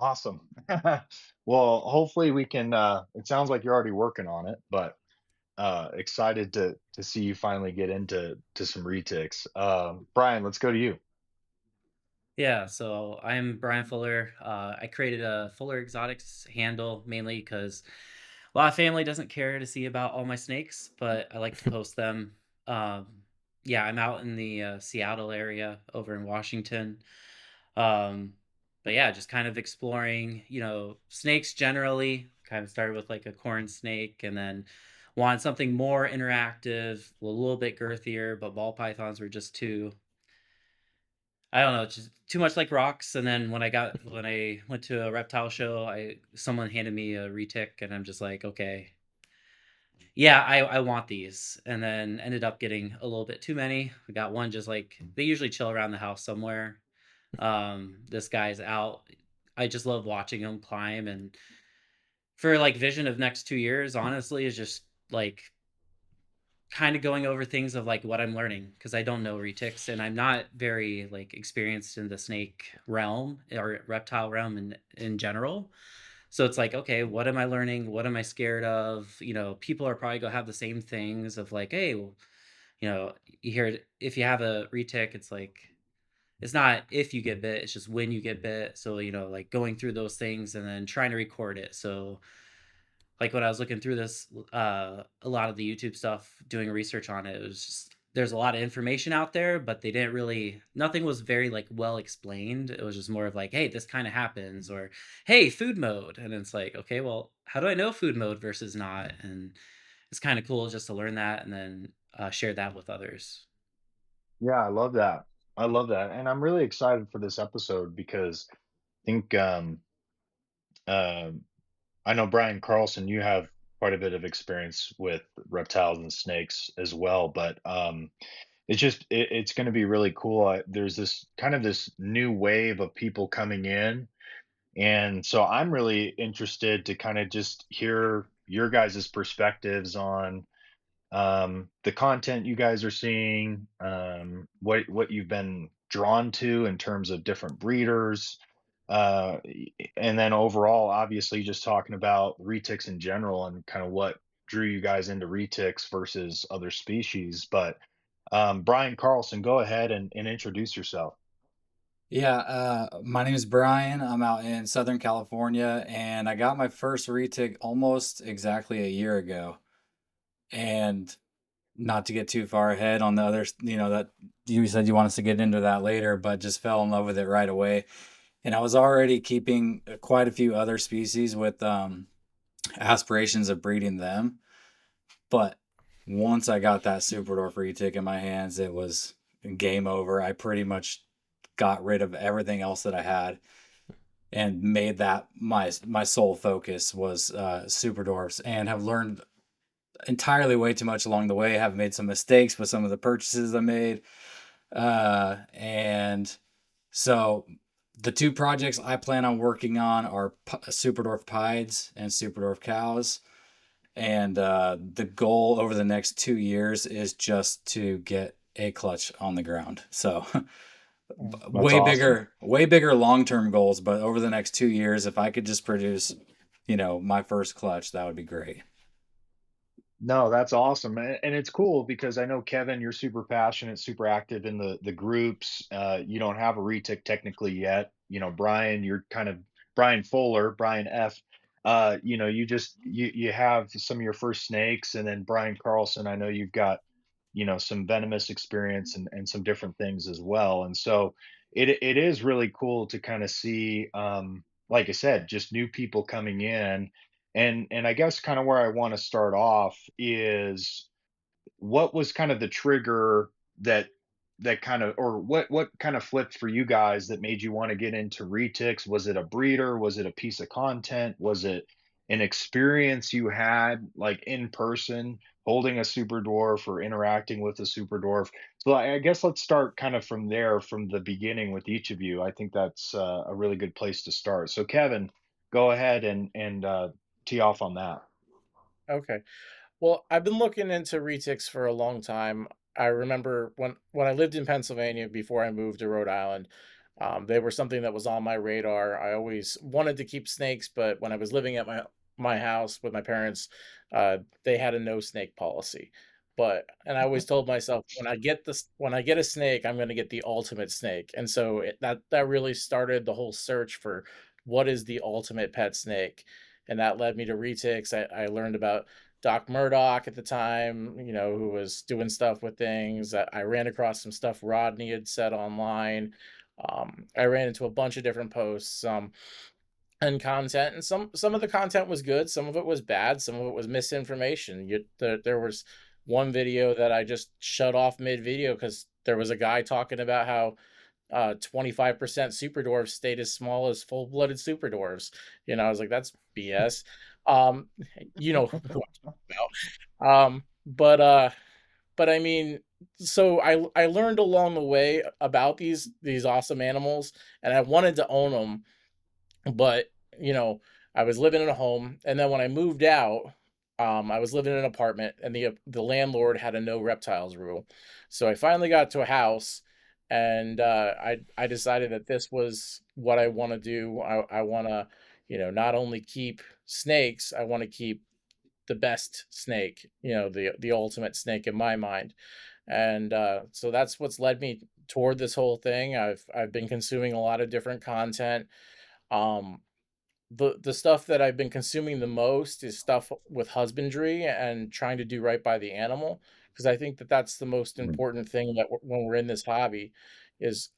Awesome. Well, hopefully we can it sounds like you're already working on it, but excited to see you finally get into some retics. Brian, let's go to you. Yeah, so I'm Brian Fuller. I created a Fuller Exotics handle mainly because a lot of family doesn't care to see about all my snakes, but I like to post them. Yeah, I'm out in the Seattle area over in Washington. Um, but yeah, just kind of exploring, snakes generally. Kind of started with like a corn snake and then wanted something more interactive, a little bit girthier, but ball pythons were just too I don't know, just too much like rocks. And then when I went to a reptile show, I someone handed me a retic, and I'm just like, okay, yeah, I want these. And then ended up getting a little bit too many. We got one just like they usually chill around the house somewhere. This guy's out. I just love watching him climb, and for like vision of next 2 years, honestly, is just like kind of going over things of like what I'm learning because I don't know retics and I'm not very like experienced in the snake realm or reptile realm in general. So it's like, okay, what am I learning? What am I scared of? People are probably gonna have the same things of like, hey, well, you hear if you have a retic, it's like it's not if you get bit, it's just when you get bit. So, like going through those things and then trying to record it. So like when I was looking through this, a lot of the YouTube stuff, doing research on it, it was just there's a lot of information out there, but they didn't really nothing was very like well explained. It was just more of like, hey, this kind of happens, or hey, food mode, and it's like, okay, well, how do I know food mode versus not? And it's kind of cool just to learn that and then share that with others. Yeah, I love that. I love that. And I'm really excited for this episode because I think um I know Brian Carlson, you have quite a bit of experience with reptiles and snakes as well, but it's going to be really cool. There's this kind of this new wave of people coming in, and so I'm really interested to kind of just hear your guys' perspectives on the content you guys are seeing, what you've been drawn to in terms of different breeders, and then overall, obviously, just talking about retics in general and kind of what drew you guys into retics versus other species. But Brian Carlson, go ahead and introduce yourself. Yeah, my name is Brian. I'm out in Southern California, and I got my first retic almost exactly a year ago. And not to get too far ahead on the others, that you said you want us to get into that later, but just fell in love with it right away. And I was already keeping quite a few other species with aspirations of breeding them. But once I got that Superdorf retic in my hands, it was game over. I pretty much got rid of everything else that I had and made that my sole focus was super dwarfs, and have learned entirely way too much along the way. Have made some mistakes with some of the purchases I made, and so the two projects I plan on working on are super dwarf pieds and super dwarf cows. And the goal over the next 2 years is just to get a clutch on the ground. So That's awesome. way bigger long-term goals, but over the next 2 years, if I could just produce, my first clutch, that would be great. No, that's awesome, and it's cool because I know Kevin, you're super passionate, super active in the groups. You don't have a retic technically yet. Brian, you're kind of Brian Fuller, Brian F. You have some of your first snakes, and then Brian Carlson. I know you've got some venomous experience and some different things as well. And so it is really cool to kind of see, like I said, just new people coming in, and I guess kind of where I want to start off is what was kind of the trigger that kind of, or what kind of flipped for you guys that made you want to get into retics? Was it a breeder? Was it a piece of content? Was it an experience you had like in person holding a super dwarf or interacting with a super dwarf? So I guess let's start kind of from there, from the beginning with each of you. I think that's a really good place to start. So Kevin, go ahead and tee off on that. Okay. Well, I've been looking into retics for a long time. I remember when I lived in Pennsylvania before I moved to Rhode Island. They were something that was on my radar. I always wanted to keep snakes, but when I was living at my house with my parents, they had a no snake policy. And I always told myself when I get a snake, I'm going to get the ultimate snake. And so that really started the whole search for what is the ultimate pet snake, and that led me to retics. I learned about Doc Murdoch at the time, who was doing stuff with things. I ran across some stuff Rodney had said online. I ran into a bunch of different posts, and content, and some of the content was good, some of it was bad, some of it was misinformation. There was one video that I just shut off mid video because there was a guy talking about how 25% super dwarfs stayed as small as full blooded super dwarfs. I was like, that's BS. Um, you know who I'm talking about. But I mean, so I learned along the way about these awesome animals, and I wanted to own them, but, you know, I was living in a home, and then when I moved out, I was living in an apartment, and the landlord had a no reptiles rule. So I finally got to a house, and I decided that this was what I want to do. I want to, not only keep snakes, I want to keep the best snake, the ultimate snake in my mind. And so that's what's led me toward this whole thing. I've been consuming a lot of different content. Um, the stuff that I've been consuming the most is stuff with husbandry and trying to do right by the animal, because I think that that's the most Mhm. important thing that when we're in this hobby is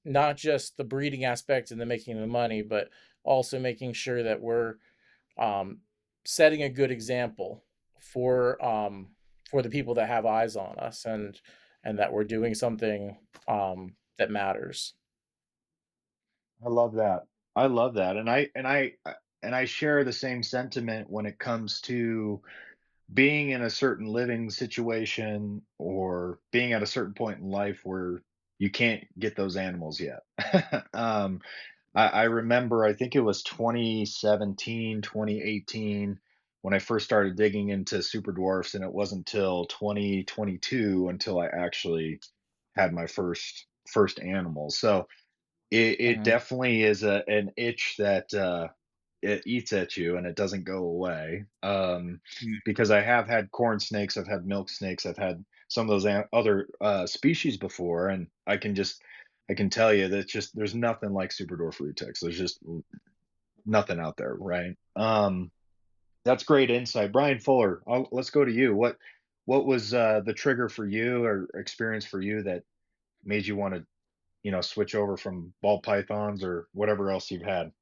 not just the breeding aspect and the making the money, but also making sure that we're um, setting a good example for the people that have eyes on us, and that we're doing something that matters. I love that. I love that, and I share the same sentiment when it comes to being in a certain living situation or being at a certain point in life where you can't get those animals yet. um, I remember, I think it was 2017, 2018 when I first started digging into super dwarfs, and it wasn't until 2022 until I actually had my first animal. So it Mhm. definitely is an itch that it eats at you and it doesn't go away. Because I have had corn snakes, I've had milk snakes, I've had some of those other species before, and I can tell you that just there's nothing like super dwarf fruit ticks. There's just nothing out there, right? That's great insight, Brian Fuller. Let's go to you. What was the trigger for you or experience for you that made you want to switch over from ball pythons or whatever else you've had?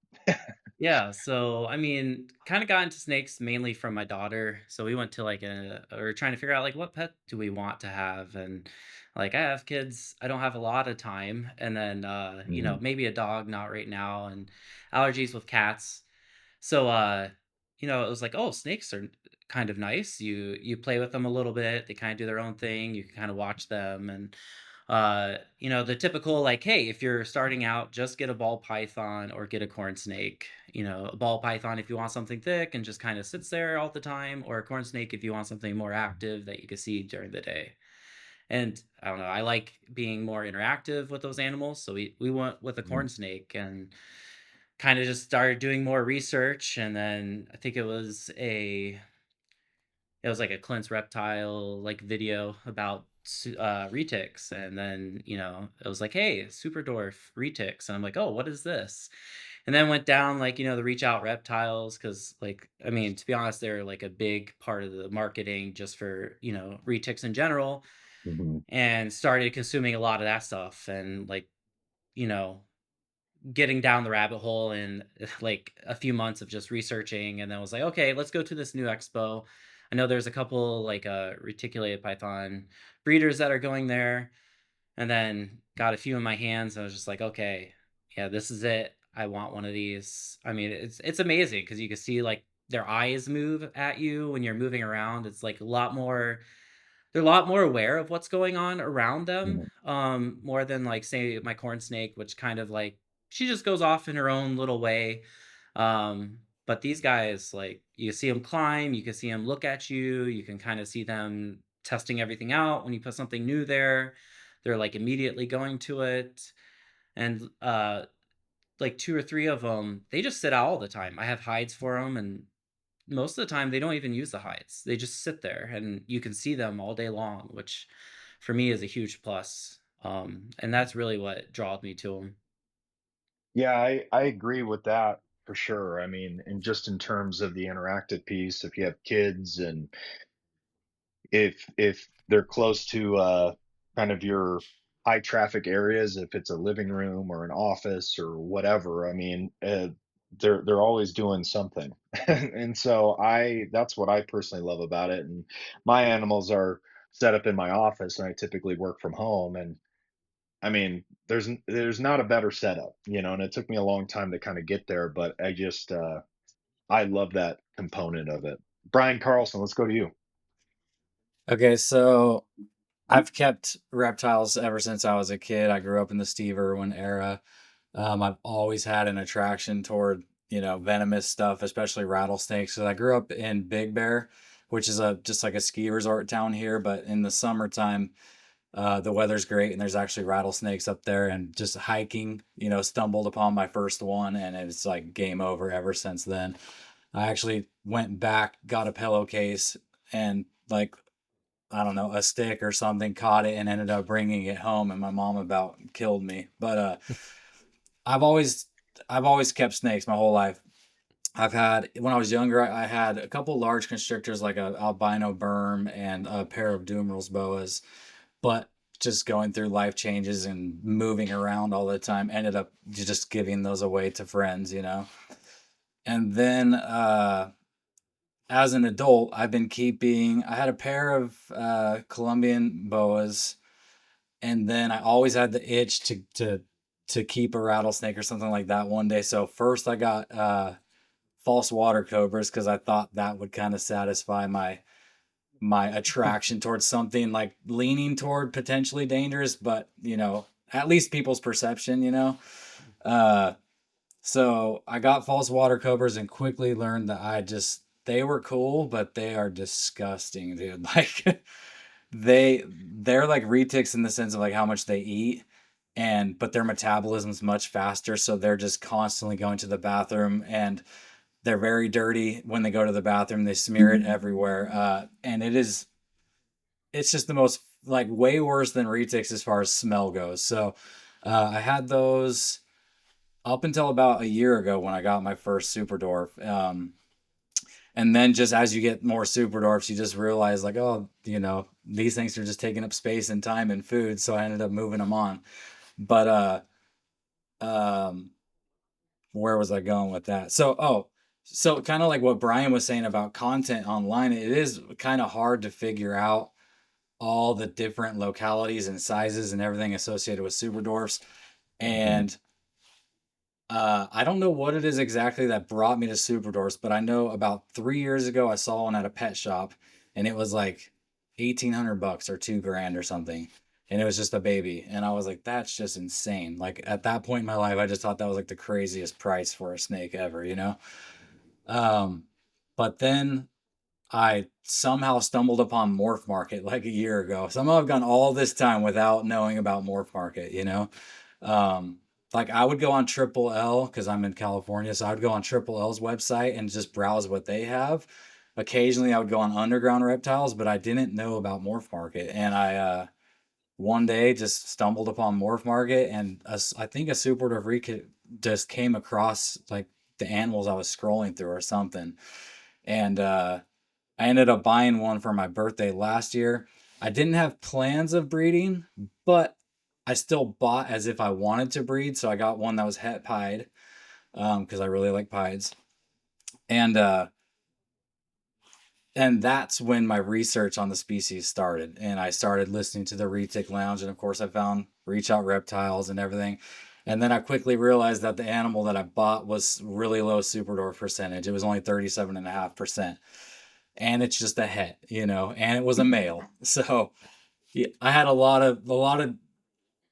Yeah, so I mean, kind of got into snakes mainly from my daughter. So we went to like we are trying to figure out like what pet do we want to have, and like I have kids, I don't have a lot of time, and then Mhm, maybe a dog, not right now, and allergies with cats. So it was like, oh, snakes are kind of nice. You play with them a little bit, they kind of do their own thing. You can kind of watch them, and the typical like, hey, if you're starting out, just get a ball python or get a corn snake. A ball python if you want something thick and just kind of sits there all the time, or a corn snake if you want something more active that you can see during the day. And I don't know, I like being more interactive with those animals, so we went with a mhm, corn snake and kind of just started doing more research. And then I think it was like a Clint's Reptile like video about retics, and then it was like, hey, super dwarf retics, and I'm like, oh, what is this? And then went down like the reach out reptiles, because like I mean, to be honest, they're like a big part of the marketing just for retics in general, mhm, and started consuming a lot of that stuff, and like you know getting down the rabbit hole in like a few months of just researching, and then was like, okay, let's go to this new expo. I know there's a couple like reticulated python breeders that are going there, and then got a few in my hands. And I was just like, okay, yeah, this is it. I want one of these. I mean, it's amazing because you can see like their eyes move at you when you're moving around. It's like a lot more they're a lot more aware of what's going on around them, mhm, more than, like, say, my corn snake, which kind of, like she just goes off in her own little way, but these guys, like, you see them climb, you can see them look at you, you can kinda see them testing everything out when you put something new there, they're, like, immediately going to it, and like 2 or 3 of them, they just sit out all the time. I have hides for them, and most of the time, they don't even use the hides. They just sit there, and you can see them all day long, which for me is a huge plus. And that's really what drawed me to them. Yeah, I agree with that for sure. I mean, and just in terms of the interactive piece, if you have kids and if they're close to kind of your high traffic areas, if it's a living room or an office or whatever, I mean, they're always doing something. And so I that's what I personally love about it. And my animals are set up in my office, and I typically work from home. And I mean, there's not a better setup, and it took me a long time to kind of get there, but I love that component of it. Brian Carlson, let's go to you. Okay, so I've kept reptiles ever since I was a kid. I grew up in the Steve Irwin era. I've always had an attraction toward, venomous stuff, especially rattlesnakes. So I grew up in Big Bear, which is a just like a ski resort town here. But in the summertime, the weather's great and there's actually rattlesnakes up there. And just hiking, stumbled upon my first one, and it's like game over ever since then. I actually went back, got a pillowcase, and like I don't know, a stick or something, caught it and ended up bringing it home, and my mom about killed me. But I've always I've always kept snakes my whole life. I've had when I was younger, I had a couple large constrictors like a albino berm and a pair of Dumerals boas, but just going through life changes and moving around all the time ended up just giving those away to friends. And then as an adult, I had a pair of Colombian boas, and then I always had the itch to keep a rattlesnake or something like that one day. So first I got false water cobras because I thought that would kind of satisfy my attraction towards something like leaning toward potentially dangerous, but at least people's perception. Uh, so I got false water cobras and quickly learned that they were cool, but they are disgusting, dude. Like they're like retics in the sense of like how much they eat, and but their metabolism's much faster, so they're just constantly going to the bathroom, and they're very dirty when they go to the bathroom. They smear it everywhere, and it's just the most like way worse than retics as far as smell goes. So I had those up until about a year ago when I got my first super dwarf. And then just as you get more super dwarfs, you just realize like, oh, these things are just taking up space and time and food. So I ended up moving them on. But um, where was I going with that? So kind of like what Brian was saying about content online, it is kind of hard to figure out all the different localities and sizes and everything associated with super dwarfs. And I don't know what it is exactly that brought me to super dwarfs, but I know about 3 years ago I saw one at a pet shop, and it was like 1,800 bucks or 2 grand or something. And it was just a baby. And I was like, that's just insane. Like at that point in my life, I just thought that was like the craziest price for a snake ever. Um, but then I somehow stumbled upon Morph Market like a year ago. Somehow I've gone all this time without knowing about Morph Market. Um, like I would go on Triple L because I'm in California, so I would go on Triple L's website and just browse what they have. Occasionally I would go on Underground Reptiles, but I didn't know about Morph Market. And I one day just stumbled upon Morph Market, and I think a Super Dwarf just came across like the animals I was scrolling through or something. And I ended up buying one for my birthday last year. I didn't have plans of breeding, but I still bought as if I wanted to breed. So I got one that was het pied because I really like pieds. And and that's when my research on the species started. And I started listening to the Retic Lounge, and of course I found Reach Out Reptiles and everything. And then I quickly realized that the animal that I bought was really low superdwarf percentage. It was only 37.5%. And it's just a het, and it was a male. So yeah, I had a lot of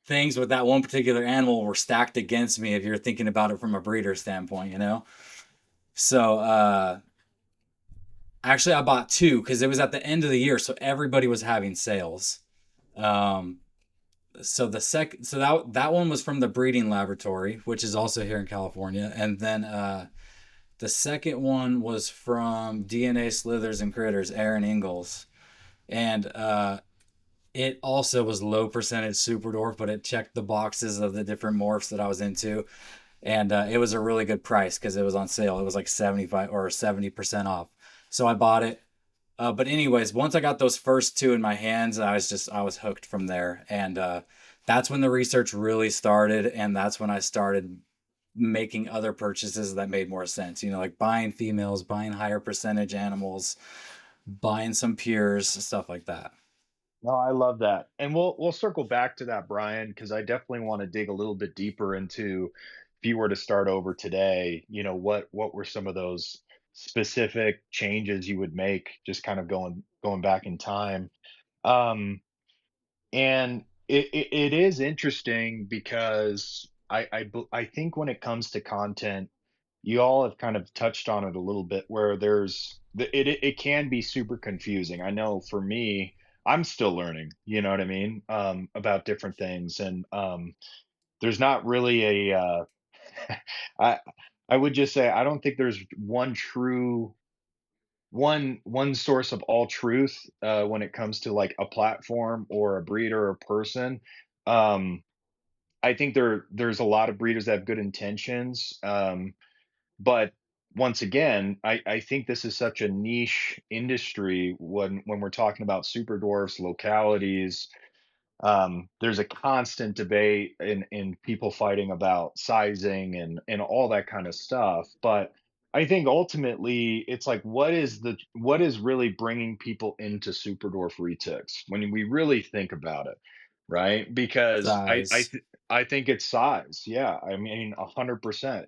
things with that one particular animal were stacked against me if you're thinking about it from a breeder standpoint. So actually I bought 2 because it was at the end of the year, so everybody was having sales. Um, So that one was from the breeding laboratory, which is also here in California, and then the second one was from DNA Slithers and Critters, Aaron Ingalls, and it also was low percentage super dwarf, but it checked the boxes of the different morphs that I was into, and it was a really good price because it was on sale. It was like 75 or 70% off, so I bought it. But anyways, once I got those first two in my hands, I was hooked from there, and that's when the research really started, and that's when I started making other purchases that made more sense. You know, like buying females, buying higher percentage animals, buying some pures, stuff like that. No, I love that. And we'll circle back to that, Brian, because I definitely want to dig a little bit deeper into if you were to start over today, what were some of those specific changes you would make just kind of going back in time. Um, and it is interesting because I think when it comes to content, you all have kind of touched on it a little bit where it can be super confusing. I know for me, I'm still learning, you know what I mean, about different things, and there's not really I I would just say I don't think there's one source of all truth when it comes to like a platform or a breeder or a person. Um, I think there's a lot of breeders that have good intentions, but once again, I think this is such a niche industry when we're talking about super dwarfs, localities. There's a constant debate in people fighting about sizing and all that kind of stuff. But I think ultimately it's like what is really bringing people into super dwarf retics when we really think about it, right? Because Size. I think it's size. Yeah, I mean 100%.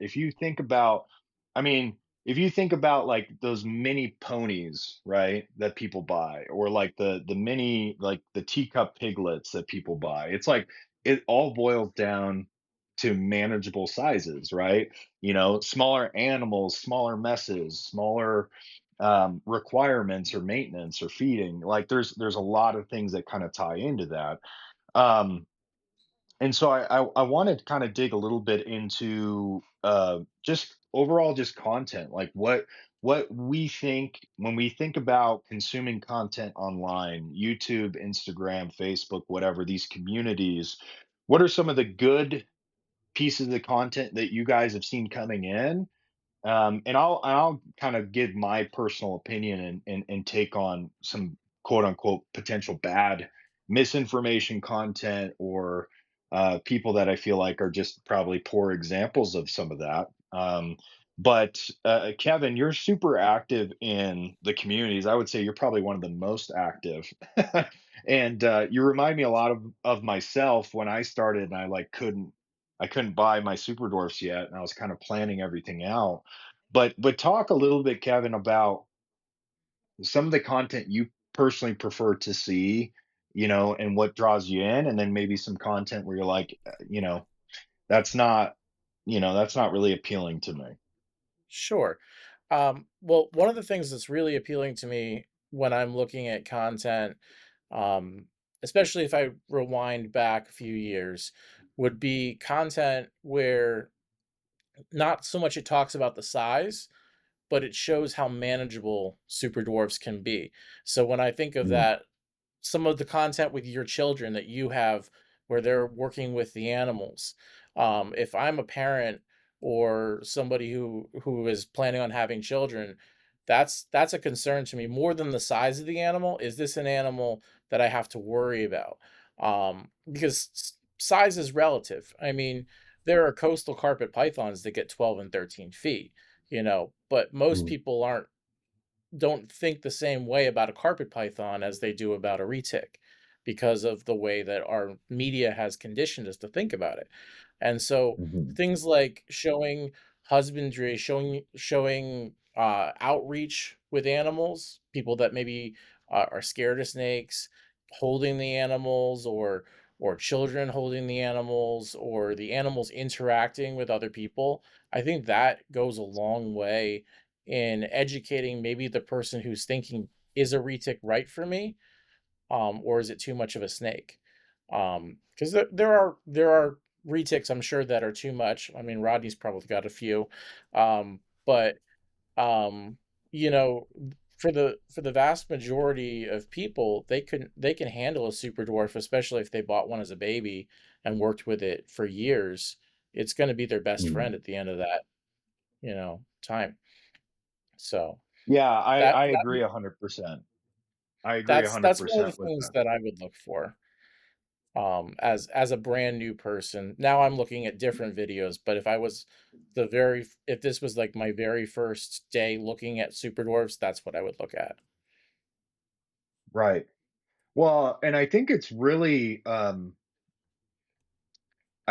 I mean, if you think about like those mini ponies, right, that people buy, or like the mini like the teacup piglets that people buy, it's like it all boils down to manageable sizes, right? Smaller animals, smaller messes, smaller requirements or maintenance or feeding. Like there's a lot of things that kind of tie into that. Um, and so I wanted to kind of dig a little bit into just overall just content, like what we think when we think about consuming content online, YouTube, Instagram, Facebook, whatever, these communities. What are some of the good pieces of content that you guys have seen coming in, and I'll kind of give my personal opinion and take on some quote unquote potential bad misinformation content or people that I feel like are just probably poor examples of some of that. But Kevin, you're super active in the communities. I would say you're probably one of the most active, and you remind me a lot of myself when I started, and I couldn't buy my super dwarfs yet, and I was kind of planning everything out. But talk a little bit, Kevin, about some of the content you personally prefer to see, and what draws you in, and then maybe some content where you're like, that's not, that's not really appealing to me. Sure. Well, one of the things that's really appealing to me when I'm looking at content, um, especially if I rewind back a few years, would be content where not so much it talks about the size, but it shows how manageable super dwarfs can be. So when I think of Mm, that, some of the content with your children that you have where they're working with the animals. If I'm a parent or somebody who is planning on having children, that's a concern to me more than the size of the animal. Is this an animal that I have to worry about? Because size is relative. I mean, there are coastal carpet pythons that get 12 and 13 feet, but most mm, people don't think the same way about a carpet python as they do about a retic because of the way that our media has conditioned us to think about it. And so mhm, things like showing husbandry, showing outreach with animals, people that maybe are scared of snakes, holding the animals, or children holding the animals, or the animals interacting with other people. I think that goes a long way in educating maybe the person who's thinking, is a retic right for me? Or is it too much of a snake? Because there are retics I'm sure that are too much. I mean, Rodney's probably got a few, but um, you know, for the vast majority of people, they can handle a super dwarf, especially if they bought one as a baby and worked with it for years. It's going to be their best Mhm. friend at the end of that, time. So Yeah, I that I that agree 100%. I agree that's one of the 100% with things that. that I would look for. As a brand new person. Now I'm looking at different videos, but if this was like my very first day looking at super dwarfs, that's what I would look at. Right. Well, and I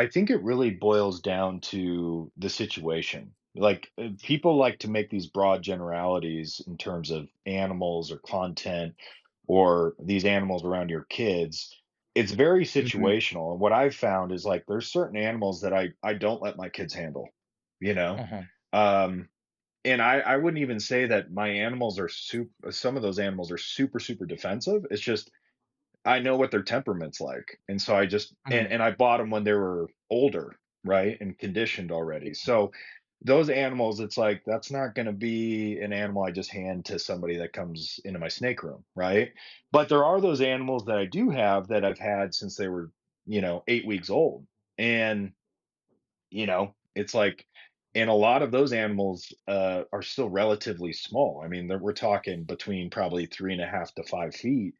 think it really boils down to the situation. Like, people like to make these broad generalities in terms of animals or content or these animals around your kids. It's very Mhm, situational. And what I've found is like there's certain animals that I don't let my kids handle, you know? mhm, Um, and I wouldn't even say that my animals are super, some of those animals are super, super defensive. It's just I know what their temperament's like, and so I just mhm, and I bought them when they were older, right, and conditioned already. So those animals, it's like that's not going to be an animal I just hand to somebody that comes into my snake room, right? But there are those animals that I do have that I've had since they were, 8 weeks old, and it's like, and a lot of those animals are still relatively small. I mean, we're talking between probably 3.5 to 5 feet,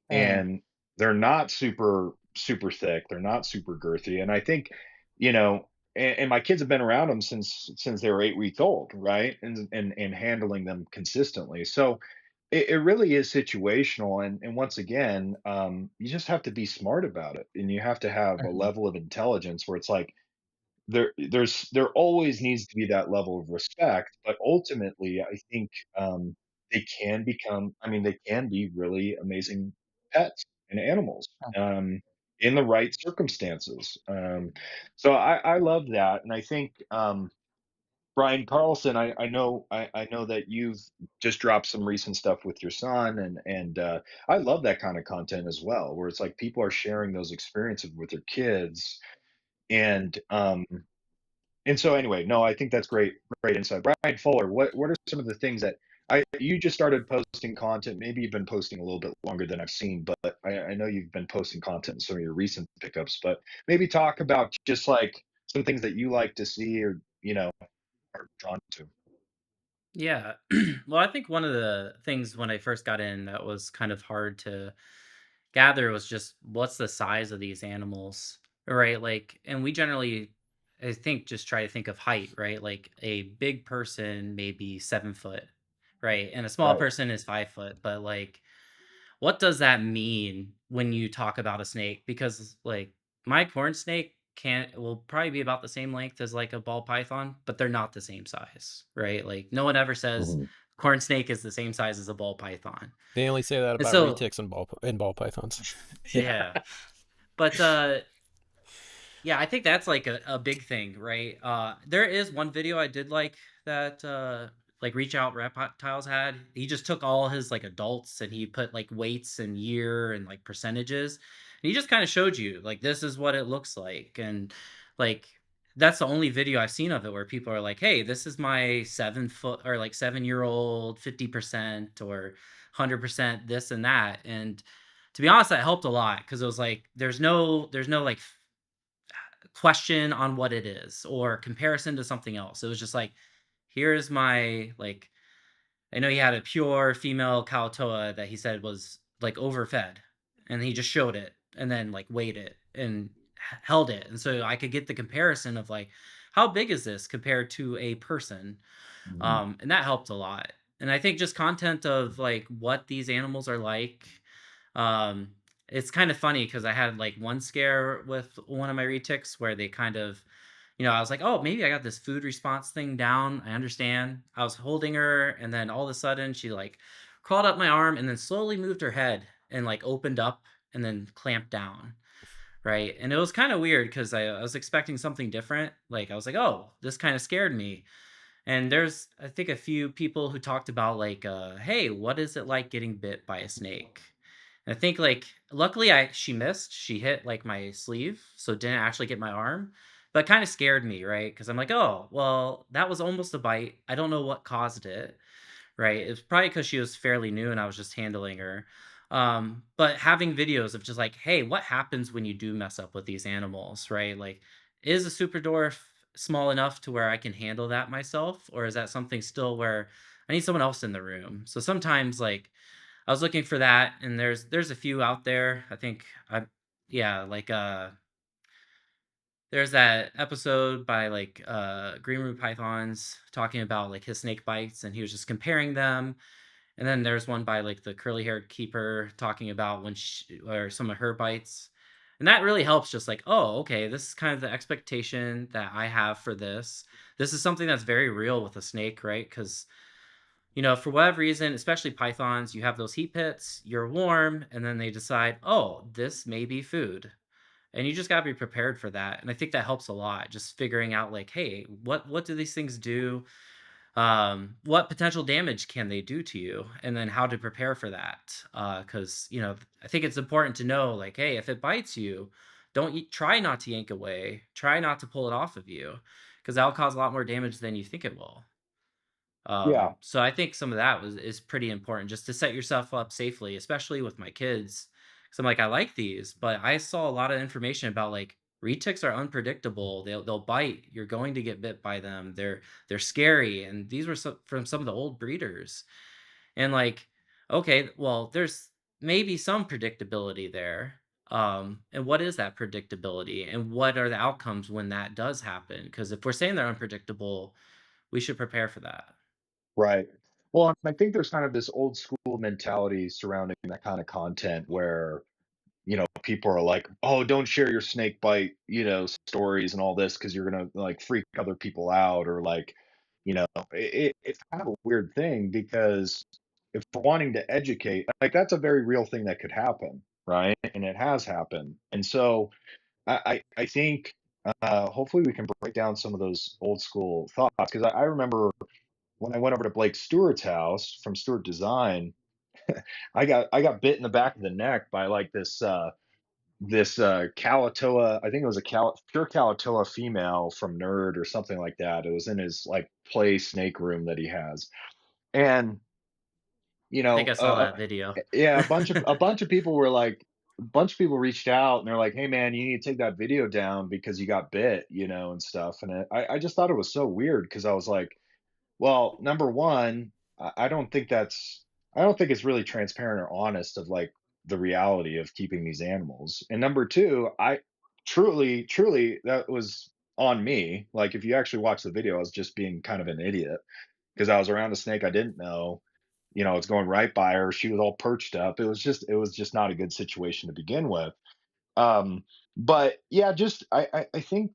mhm, and they're not super super thick, they're not super girthy, and I think, you know and my kids have been around them since they were 8 weeks old, right, and handling them consistently. So it really is situational, and once again, you just have to be smart about it, and you have to have a mhm, level of intelligence where it's like there always needs to be that level of respect, but ultimately, I think, they can become I mean, they can be really amazing pets and animals, in the right circumstances. So I love that, and I think, Brian Carlson, I know that you've just dropped some recent stuff with your son, and I love that kind of content as well, where it's like people are sharing those experiences with their kids, and, so anyway, no, I think that's great insight. Brian Fuller, what are some of the things that you just started posting content? Maybe you've been posting a little bit longer than I've seen, but I know you've been posting content in some of your recent pickups. But maybe talk about just like some things that you like to see or are drawn to. Yeah. Well, I think one of the things when I first got in that was kind of hard to gather was just what's the size of these animals, right? Like, and we generally, I think, just try to think of height, right? Like a big person may be 7 foot, right? And a small Right. person is 5 foot. But like, what does that mean when you talk about a snake? Because like my corn snake can't will probably be about the same length as like a ball python, but they're not the same size, right? Like no one ever says Mhm. corn snake is the same size as a ball python. They only say that And about so retics and ball pythons. Yeah. yeah. But yeah, I think that's like a big thing, right? There is one video I did like that like Reach Out Reptiles had. He just took all his like adults and he put like weights and year and like percentages. And he just kind of showed you like this is what it looks like. And like that's the only video I've seen of it where people are like, hey, this is my 7 foot or like 7 year old 50% or 100% this and that. And to be honest, that helped a lot because it was like there's no like question on what it is or comparison to something else. It was just like, here's my like I know he had a pure female Kalatoa that he said was like overfed, and he just showed it and then like weighed it and held it, and so I could get the comparison of like how big is this compared to a person, Mhm. and that helped a lot. And I think just content of like what these animals are like. Um, it's kind of funny because I had like one scare with one of my retics where they kind of, I was like, oh, maybe I got this food response thing down. I understand. I was holding her, and then all of a sudden she like crawled up my arm and then slowly moved her head and like opened up and then clamped down. Right. And it was kind of weird because I was expecting something different. Like, I was like, oh, this kind of scared me. And there's, I think, a few people who talked about like, hey, what is it like getting bit by a snake? And I think, like, luckily she missed. She hit, like, my sleeve, so didn't actually get my arm, but kinda scared me, right? Because 'Cause I'm like, "Oh, well, that was almost a bite. I don't know what caused it." Right? It's probably because she was fairly new and I was just handling her. But having videos of just like, hey, what happens when you do mess up with these animals, right? Like, is a super dwarf small enough to where I can handle that myself? Or is that something still where I need someone else in the room? So sometimes like I was looking for that and there's a few out there. I think I yeah, like there's that episode by like Green Root Pythons talking about like his snake bites and he was just comparing them, and then there's one by like the curly haired keeper talking about when she, or some of her bites. And that really helps just like, oh, okay, this is kind of the expectation that I have for this. This is something that's very real with a snake, right? Because, for whatever reason, especially pythons, you have those heat pits, you're warm, and then they decide, oh, this may be food. And you just got to be prepared for that. And I think that helps a lot, just figuring out like, hey, what do these things do? What potential damage can they do to you, and then how to prepare for that, because I think it's important to know like, hey, if it bites you, don't try not to yank away, try not to pull it off of you, because that'll cause a lot more damage than you think it will. Yeah. So I think some of that is pretty important just to set yourself up safely, especially with my kids. So I'm like, I like these, but I saw a lot of information about like retics are unpredictable. They'll bite. You're going to get bit by them. They're scary, and these were from some of the old breeders. And like, okay, well, there's maybe some predictability there. And what is that predictability, and what are the outcomes when that does happen? Because if we're saying they're unpredictable, we should prepare for that. Right. Well, I think there's kind of this old school mentality surrounding that kind of content where, people are like, "Oh, don't share your snake bite, stories and all this because you're gonna like freak other people out," or like, it's kind of a weird thing because if we're wanting to educate, like that's a very real thing that could happen, right? And it has happened. And so I think hopefully we can break down some of those old school thoughts because I remember when I went over to Blake Stewart's house from Stewart Design, I got bit in the back of the neck by like this Calatoa. I think it was a pure Calatoa female from Nerd or something like that. It was in his like play snake room that he has, and I think I saw that video. yeah, a bunch of people were like, a bunch of people reached out and they're like, "Hey man, you need to take that video down because you got bit, and stuff." And I just thought it was so weird because I was like, well, number one, I don't think it's really transparent or honest of like the reality of keeping these animals. And number two, I truly that was on me. Like if you actually watch the video, I was just being kind of an idiot because I was around a snake I didn't know. It's going right by her. She was all perched up. It was just not a good situation to begin with. um, but yeah, just I think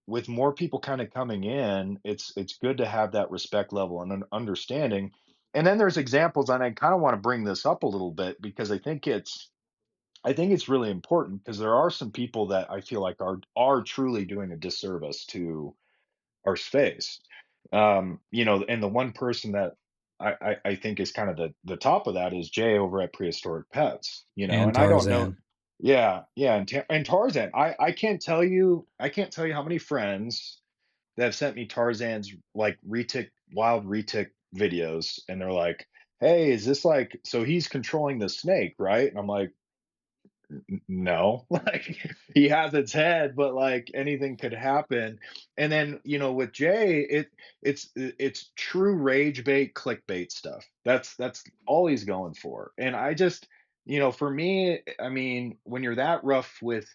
with more people kind of coming in, it's good to have that respect level and an understanding. And then there's examples, and I kind of want to bring this up a little bit because I think it's really important because there are some people that I feel like are truly doing a disservice to our space. And the one person that I think is kind of the top of that is Jay over at Prehistoric Pets. And And I don't know. Tarzan. Yeah, yeah, and Tarzan. I can't tell you how many friends that have sent me Tarzan's like retic wild retic videos, and they're like, "Hey, is this like so he's controlling the snake, right?" And I'm like, no, like he has its head, but like anything could happen. And then with Jay, it's true rage bait, clickbait stuff. That's all he's going for. And I just, for me, I mean, when you're that rough with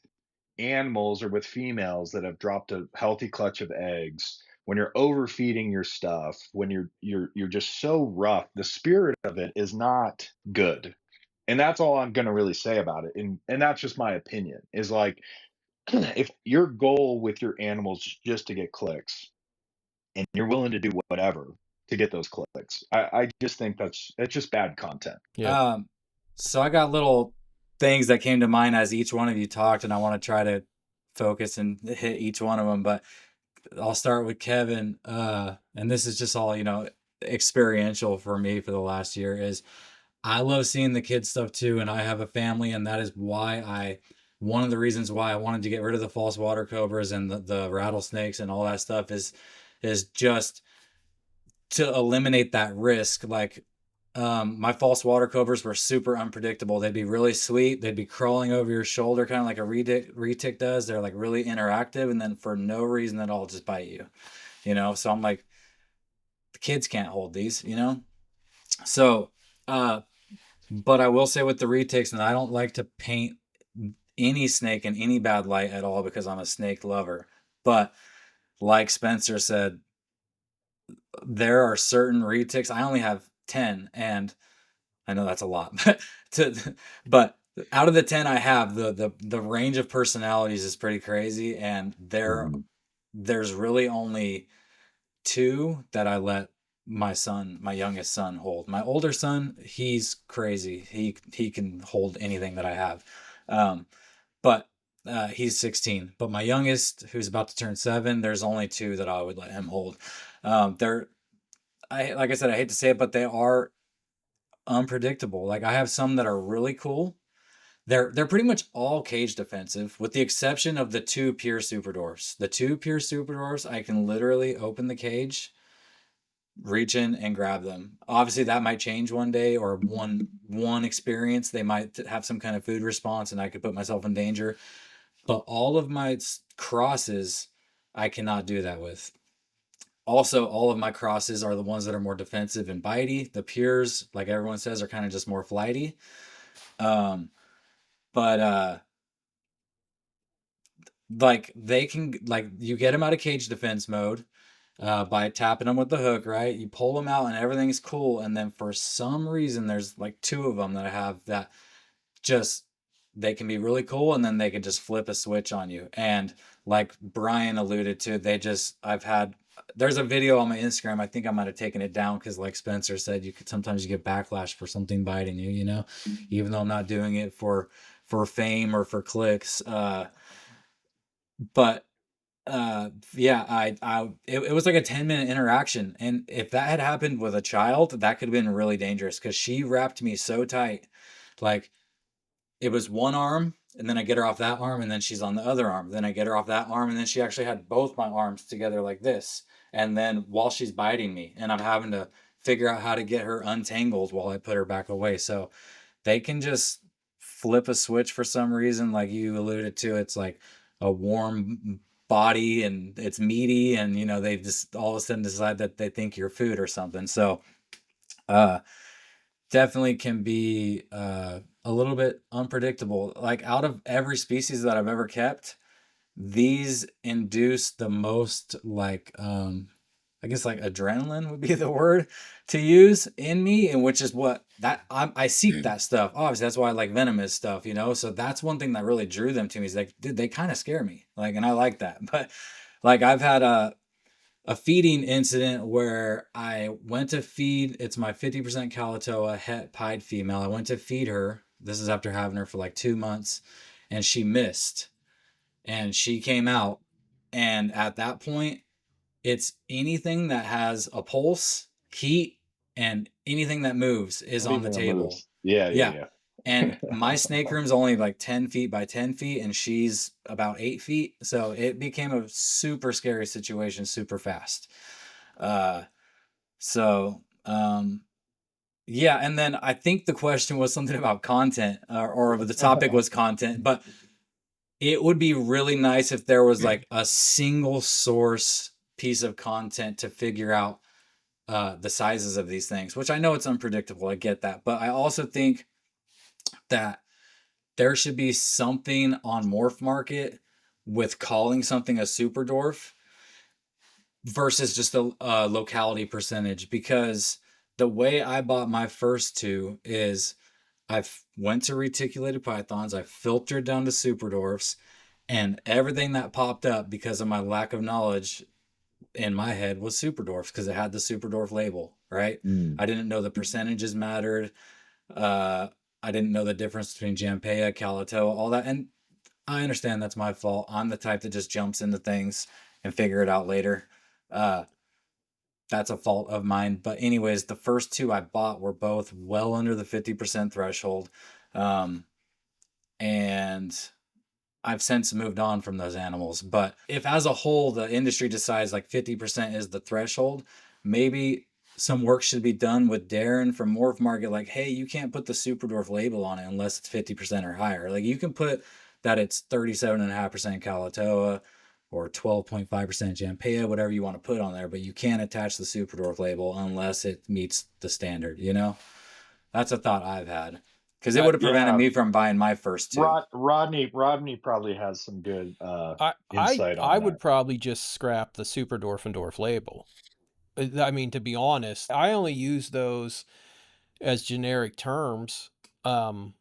animals or with females that have dropped a healthy clutch of eggs, when you're overfeeding your stuff, when you're just so rough, the spirit of it is not good. And that's all I'm going to really say about it. And that's just my opinion. Is like if your goal with your animals is just to get clicks and you're willing to do whatever to get those clicks, I just think it's just bad content. Yeah. Um, so I got little things that came to mind as each one of you talked, and I want to try to focus and hit each one of them. But I'll start with Kevin. And this is just all, experiential for me for the last year is I love seeing the kids stuff too, and I have a family, and that is why one of the reasons why I wanted to get rid of the false water cobras and the rattlesnakes and all that stuff is just to eliminate that risk. Like, my false water cobras were super unpredictable. They'd be really sweet. They'd be crawling over your shoulder, kind of like a retic does. They're like really interactive, and then for no reason at all, just bite you. So I'm like, the kids can't hold these. So, uh, but I will say with the retics, and I don't like to paint any snake in any bad light at all because I'm a snake lover. But like Spencer said, there are certain retics. I only have 10, and I know that's a lot, but out of the 10 I have, the range of personalities is pretty crazy, and Mhm. there's really only two that I let my youngest son hold. My older son, he's crazy. He can hold anything that I have. Um, but he's 16. But my youngest, who's about to turn 7, there's only two that I would let him hold. They're I like I said, I hate to say it, but they are unpredictable. Like I have some that are really cool. They're pretty much all cage defensive, with the exception of the two pure super dwarfs. The two pure super dwarfs, I can literally open the cage, reach in and grab them. Obviously, that might change one day, or one experience they might have some kind of food response, and I could put myself in danger. But all of my crosses, I cannot do that with. Also, all of my crosses are the ones that are more defensive and bitey. The pures, like everyone says, are kind of just more flighty. Um, but like they can, like, you get them out of cage defense mode by tapping them with the hook, right? You pull them out and everything's cool, and then for some reason, there's like two of them that I have that just, they can be really cool, and then they can just flip a switch on you. And like Brian alluded to, I've had, there's a video on my Instagram. I think I might have taken it down because, like Spencer said, you could sometimes you get backlash for something biting you, even though I'm not doing it for fame or for clicks. But yeah, it was like a 10-minute interaction, and if that had happened with a child, that could have been really dangerous because she wrapped me so tight. Like, it was one arm, and then I get her off that arm, and then she's on the other arm. Then I get her off that arm, and then she actually had both my arms together like this. And then while she's biting me, and I'm having to figure out how to get her untangled while I put her back away. So they can just flip a switch for some reason, like you alluded to. It's like a warm body and it's meaty, and they just all of a sudden decide that they think you're food or something. So uh definitely can be a little bit unpredictable. Like, out of every species that I've ever kept, these induce the most, like, I guess, like, adrenaline would be the word to use in me, and which is what that I seek that stuff. Obviously, that's why I like venomous stuff. So that's one thing that really drew them to me, is like, dude, they kind of scare me, like, and I like that. But like, I've had a feeding incident where I went to feed, it's my 50% Kalatoa het pied female. I went to feed her. This is after having her for like 2 months, and she missed, and she came out. And at that point, it's anything that has a pulse, heat, and anything that moves is on the Anything that table. moves. Yeah, Yeah. yeah, And yeah. my snake room's only like 10 feet by 10 feet, and she's about 8 feet. So it became a super scary situation super fast. Uh, so, yeah. And then I think the question was something about content, or the topic was content, but it would be really nice if there was like a single source piece of content to figure out the sizes of these things, which I know it's unpredictable. I get that. But I also think that there should be something on Morph Market with calling something a super dwarf versus just a locality percentage, because the way I bought my first two is I went to reticulated pythons, I filtered down to super dwarfs, and everything that popped up because of my lack of knowledge in my head was super dwarfs because it had the super dwarf label, right? Mm. I didn't know the percentages mattered. Uh, I didn't know the difference between Jampea, Kalatoa, all that. And I understand that's my fault. I'm the type that just jumps into things and figure it out later. Uh, That's a fault of mine. But anyways, the first two I bought were both well under the 50% threshold. Um, and I've since moved on from those animals. But if as a whole the industry decides like 50% is the threshold, maybe some work should be done with Darren from Morph Market. Like, hey, you can't put the Super Dwarf label on it unless it's 50% or higher. Like, you can put that it's 37.5% Kalatoa or 12.5% Jampea, whatever you want to put on there, but you can't attach the Super Dwarf label unless it meets the standard, you know? That's a thought I've had. Because it would have prevented Yeah, me from buying my first two. Rodney probably has some good I I insight on I would that. probably just scrap the Super Dwarf and Dwarf label. I mean, to be honest, I only use those as generic terms. Um,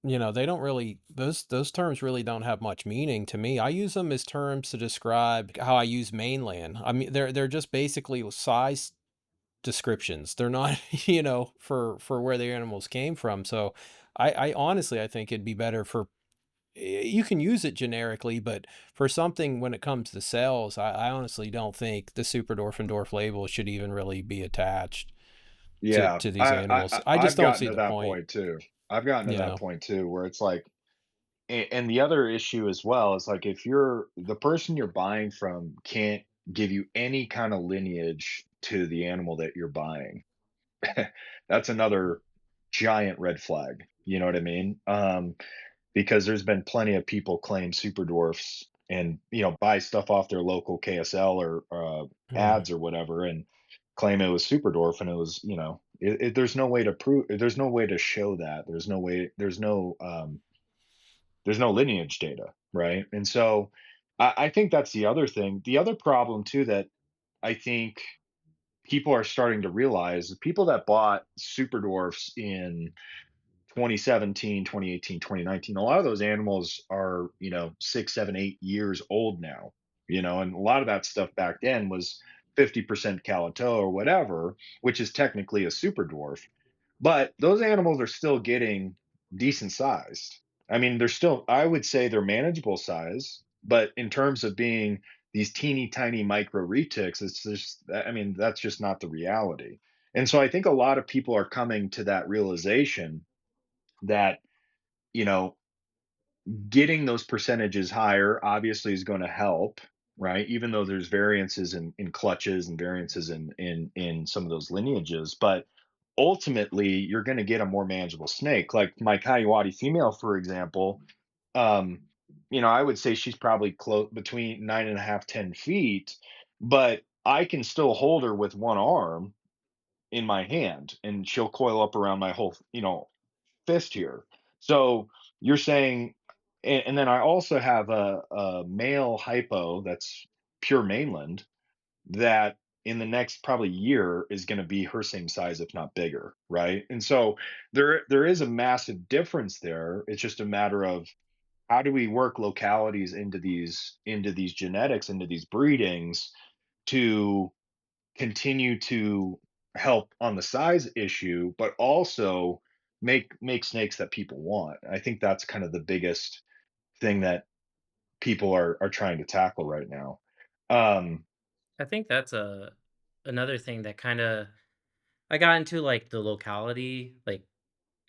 they don't really those terms really don't have much meaning to me. I use them as terms to describe how I use mainland. I mean, they're just basically size descriptions. They're not, for where the animals came from. So I honestly I think it'd be better for you can use it generically, but for something when it comes to cells, I honestly don't think the Super Dwarf and Dwarf label should even really be attached to Yeah, to these animals. I just I've don't gotten see to the that point. point too. I've gotten to You that know. point too, where it's like, and the other issue as well is like if you're the person you're buying from can't give you any kind of lineage to the animal that you're buying, that's another giant red flag. You know what I mean? Because there's been plenty of people claim super dwarfs and buy stuff off their local KSL or Mhm. ads or whatever and claim it was super dwarf and it was there's no way to prove there's no way to show that there's no lineage data, right? And so I think that's the other thing. The other problem too that I think people are starting to realize is people that bought super dwarfs in 2017, 2018, 2019. A lot of those animals are, 6, 7, 8 years old now, and a lot of that stuff back then was 50% calato or whatever, which is technically a super dwarf. But those animals are still getting decent sized. I mean, they're still, I would say they're manageable size, but in terms of being these teeny tiny micro retics, it's just, I mean, that's just not the reality. And so I think a lot of people are coming to that realization that you know getting those percentages higher obviously is going to help, right? Even though there's variances in clutches and variances in some of those lineages, but ultimately you're going to get a more manageable snake. Like my Coyote female, for example, um I would say she's probably close between 9.5 10 feet, but I can still hold her with one arm in my hand and she'll coil up around my whole fist here. So you're saying, and then I also have a male hypo that's pure mainland that in the next probably year is going to be her same size, if not bigger, right? And so there is a massive difference there. It's just a matter of how do we work localities into these genetics, into these breedings to continue to help on the size issue, but also make snakes that people want. I think that's kind of the biggest thing that people are trying to tackle right now. Um, I think that's a another thing that kinda I got into, like, the locality, like,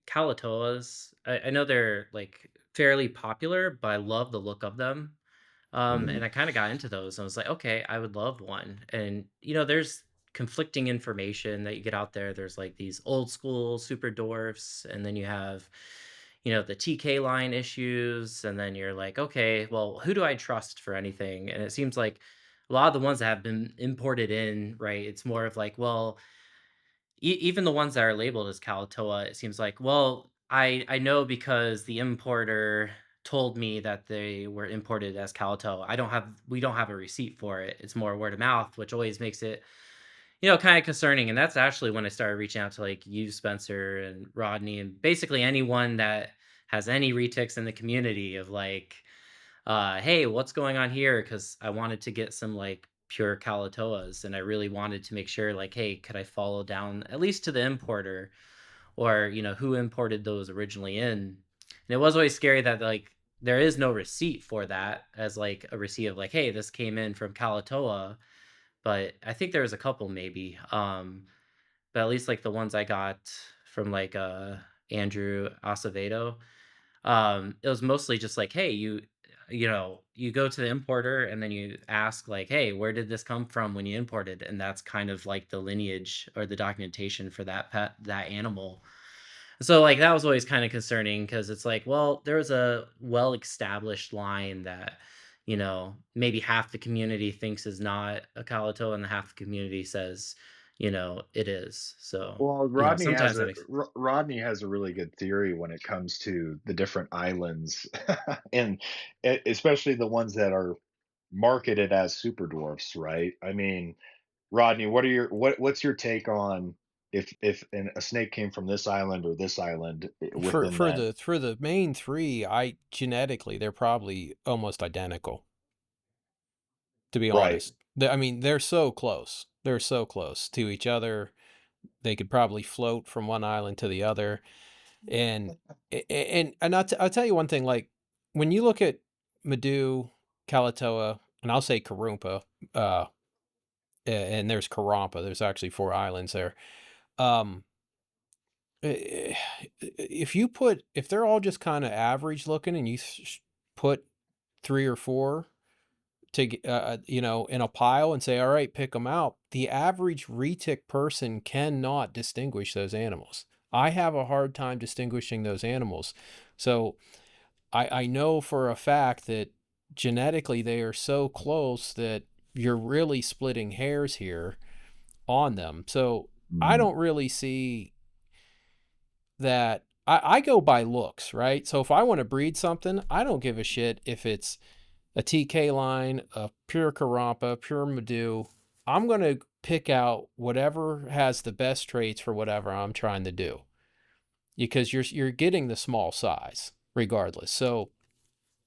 Kalatoas. I know they're, like, fairly popular, but I love the look of them. mhm. And I kinda got into those. I was like, "Okay, I would love one." And, there's conflicting information that you get out there. There's, like, these old school super dwarfs, and then you have, the TK line issues, and then you're like, "Okay, well, who do I trust for anything?" And it seems like a lot of the ones that have been imported in, right, it's more of like, well, even the ones that are labeled as Kalatoa, it seems like, well, I know because the importer told me that they were imported as Kalatoa. We don't have a receipt for it. It's more word of mouth, which always makes it, kind of concerning. And that's actually when I started reaching out to like you, Spencer, and Rodney, and basically anyone that has any retics in the community of like, hey, what's going on here? Because I wanted to get some like pure Kalatoas, and I really wanted to make sure, like, hey, could I follow down at least to the importer, or who imported those originally in? And it was always scary that like there is no receipt for that as like a receipt of like, hey, this came in from Kalatoa, but I think there was a couple maybe. But at least like the ones I got from like Andrew Acevedo, it was mostly just like, hey, you go to the importer and then you ask like, hey, where did this come from when you imported? And that's kind of like the lineage or the documentation for that animal. So like that was always kind of concerning because it's like, well, there was a well established line that maybe half the community thinks is not a Kalatoa and the half the community says it is. So Well, sometimes that makes Rodney has a really good theory when it comes to the different islands, and especially the ones that are marketed as super dwarfs, right? I mean, Rodney, what's your take on a snake came from this island or this island For within for that? the for the main 3, I genetically, they're probably almost identical, to be Right. honest. I mean, they're so close. They're so close to each other. They could probably float from one island to the other. And and I'll tell you one thing, like, when you look at Madu, Kalatoa, and I'll say Karumpa, uh, and there's Karampa, there's actually 4 islands there. Um, eh, if they're all just kinda average looking and you put 3 or 4 in a pile and say, "All right, pick them out," the average retic person cannot distinguish those animals. I have a hard time distinguishing those animals. So I know for a fact that genetically they are so close that you're really splitting hairs here on them. So I Mm. don't really see that. I go by looks, right? So if I want to breed something, I don't give a shit if it's a TK line, a pure Karampa, pure Madu. I'm going to pick out whatever has the best traits for whatever I'm trying to do, because you're getting the small size regardless. So,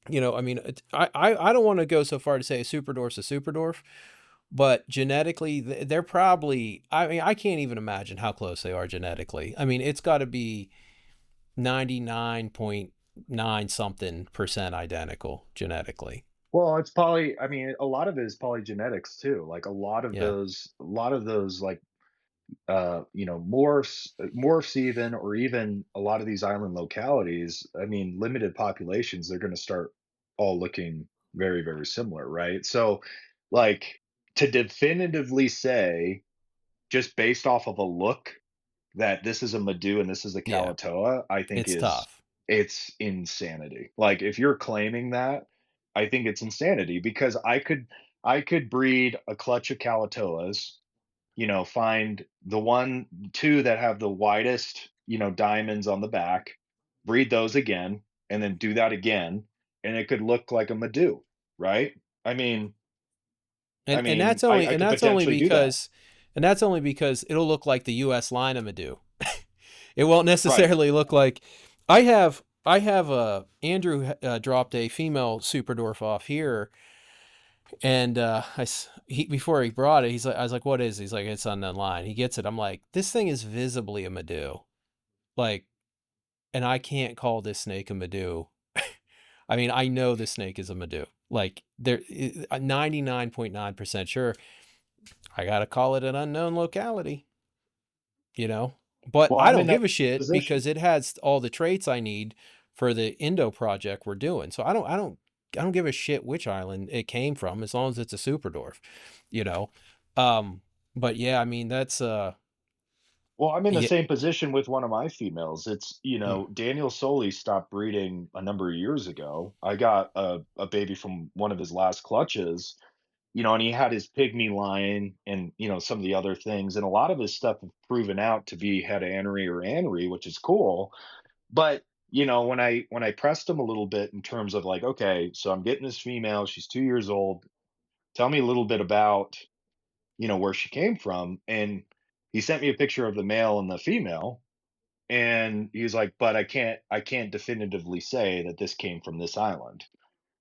I mean, I don't want to go so far to say a super dwarf's a super dwarf, but genetically they're probably, I mean, I can't even imagine how close they are genetically. I mean, it's got to be 99.9 something percent identical genetically. Well, I mean, a lot of it is polygenetics too. Like Yeah. a lot of those like morphs even, or even a lot of these island localities, I mean, limited populations, they're going to start all looking very, very similar, right? So, like, to definitively say, just based off of a look, that this is a Madu and this is a Yeah. Kalatoa, I think It's is tough. it's insanity. Like, if you're claiming that, I think it's insanity because I could breed a clutch of Kalatoas, find the 2 that have the widest, diamonds on the back, breed those again, and then do that again, and it could look like a Madu, right? I mean And I could that's only potentially do that. because it'll look like the US line of Madu. It won't Right. necessarily look like I have Andrew dropped a female super dwarf off here, and before he brought it, I was like, "What is it?" He's like, "It's on the line." He gets it. I'm like, "This thing is visibly a Madu." Like, and I can't call this snake a Madu. I mean, I know this snake is a Madu. Like, 99.9% sure. I gotta call it an unknown locality, you know? But Well, I I'm don't in that give a shit position. because it has all the traits I need for the Indo project we're doing. So I don't give a shit which island it came from as long as it's a super dwarf, you know? Um, but yeah, I mean Well, I'm in the yeah, same position with one of my females. mm, Daniel Soley stopped breeding a number of years ago. I got a baby from one of his last clutches, and he had his pygmy line and, some of the other things. And a lot of his stuff have proven out to be head anery or anery, which is cool. But, when I pressed him a little bit in terms of like, okay, so I'm getting this female, she's 2 years old. Tell me a little bit about, where she came from. And he sent me a picture of the male and the female, and he's like, but I can't definitively say that this came from this island.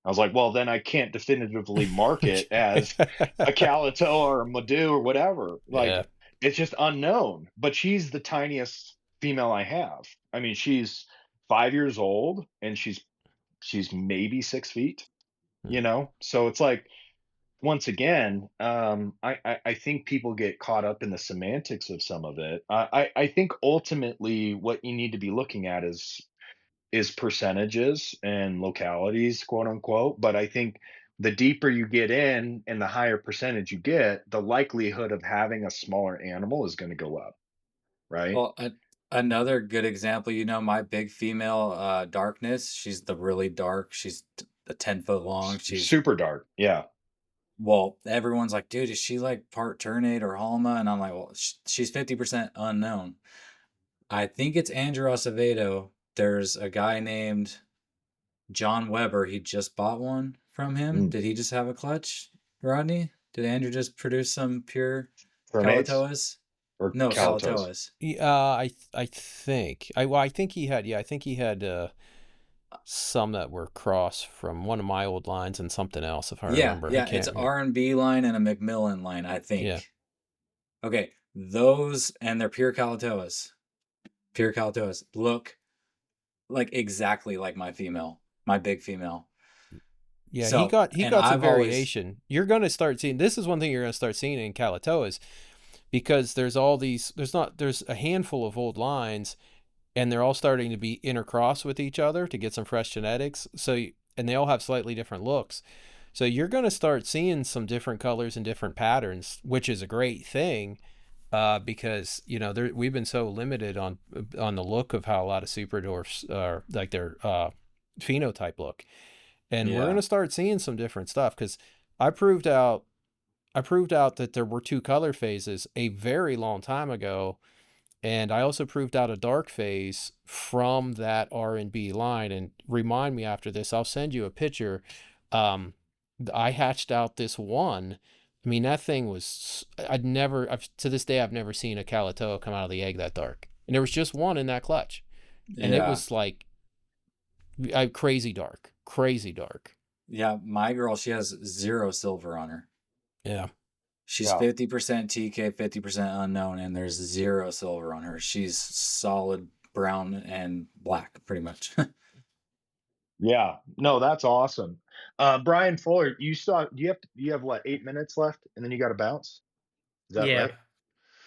I was like, well, then I can't definitively mark it as a Calato or a Madu or whatever. yeah. Like, it's just unknown. But she's the tiniest female I have. I mean, she's 5 years old and she's maybe 6 feet. Mm. So it's like, once again, I think people get caught up in the semantics of some of it. I think ultimately what you need to be looking at is percentages and localities, quote unquote. But I think the deeper you get in and the higher percentage you get, the likelihood of having a smaller animal is going to go up, right? Well, another good example, my big female, darkness, she's the really dark. She's a 10-foot long. Super dark. Yeah. Well, everyone's like, dude, is she like part Ternate or Halma? And I'm like, well, she's 50% unknown. I think it's Andrew Acevedo. There's a guy named John Weber. He just bought one from him. Mm. Did he just have a clutch, Rodney? Did Andrew just produce some pure Ternates Kalatoas? or No, calatos. Kalatoas. I think I think he had, yeah, I think he had some that were cross from one of my old lines and something else, if I Yeah, remember. I yeah, it's can't. Yeah. R&B line and a Macmillan line, I Yeah. think. Okay, those and they're pure Kalatoas. Pure Kalatoas look like exactly like my big female. Yeah, So, he and got some I've always, variation. You're going to start seeing, this is one thing you're going to start seeing in Kalatoas, because there's all these, there's a handful of old lines, and they're all starting to be intercrossed with each other to get some fresh genetics. So, and they all have slightly different looks. So you're going to start seeing some different colors and different patterns, which is a great thing, because we've been so limited on the look of how a lot of super dwarfs are, like their phenotype look, and we're going yeah, to start seeing some different stuff, because I proved out I proved out that there were two color phases a very long time ago, and I also proved out a dark phase from that R&B line. And remind me after this, I'll send you a picture. Um, I hatched out this one. I mean, that thing was, to this day, I've never seen a Calato come out of the egg that dark. And there was just one in that clutch. And it yeah, was like crazy dark, crazy dark. yeah. My girl, she has zero silver on her. Yeah. She's Yeah. 50% TK, 50% unknown, and there's zero silver on her. She's solid brown and black, pretty much. Yeah. No, that's awesome. Brian Fuller, do you have what, 8 minutes left and then you got to bounce? Is that Yeah. right?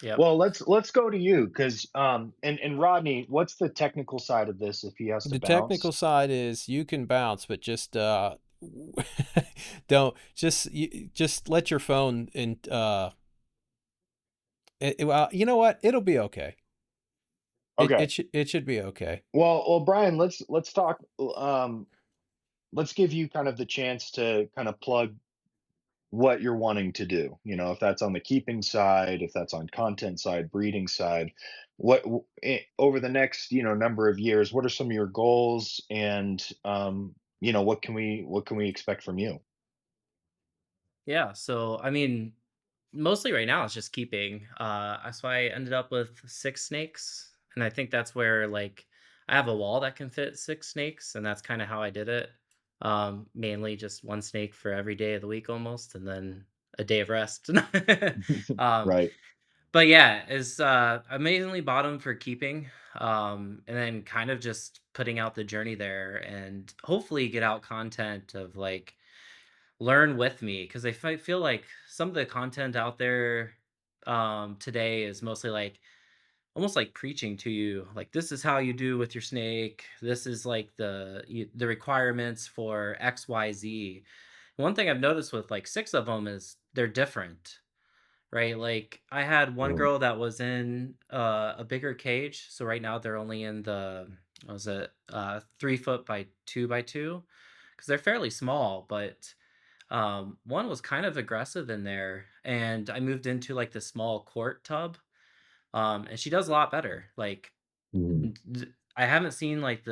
Yep. Well, let's go to you because and Rodney, what's the technical side of this if he has to The technical bounce? side is you can bounce, but just don't just let your phone and well, you know what? It'll be okay. Okay. It should be okay. Well, Brian, let's talk. Let's give you kind of the chance to kind of plug what you're wanting to do. If that's on the keeping side, if that's on content side, breeding side, over the next number of years, what are some of your goals, and what can we expect from you? Yeah. So, I mean, mostly right now it's just keeping. That's why I ended up with 6 snakes. And I think that's where, like, I have a wall that can fit 6 snakes. And that's kind of how I did it. Mainly just one snake for every day of the week almost. And then a day of rest. um, Right. but yeah, it's amazingly bottom for keeping. And then kind of just putting out the journey there and hopefully get out content of like, learn with me because feel like some of the content out there today is mostly like almost like preaching to you like this is how you do with your snake, this is like the requirements for XYZ. One thing I've noticed with like 6 of them is they're different, right? Like I had one Mm, girl that was in a bigger cage, so right now they're only in the, what was it, 3 foot by 2 by 2, because they're fairly small. But one was kind of aggressive in there, and I moved into like the small quart tub. And she does a lot better. Like mhm, I haven't seen like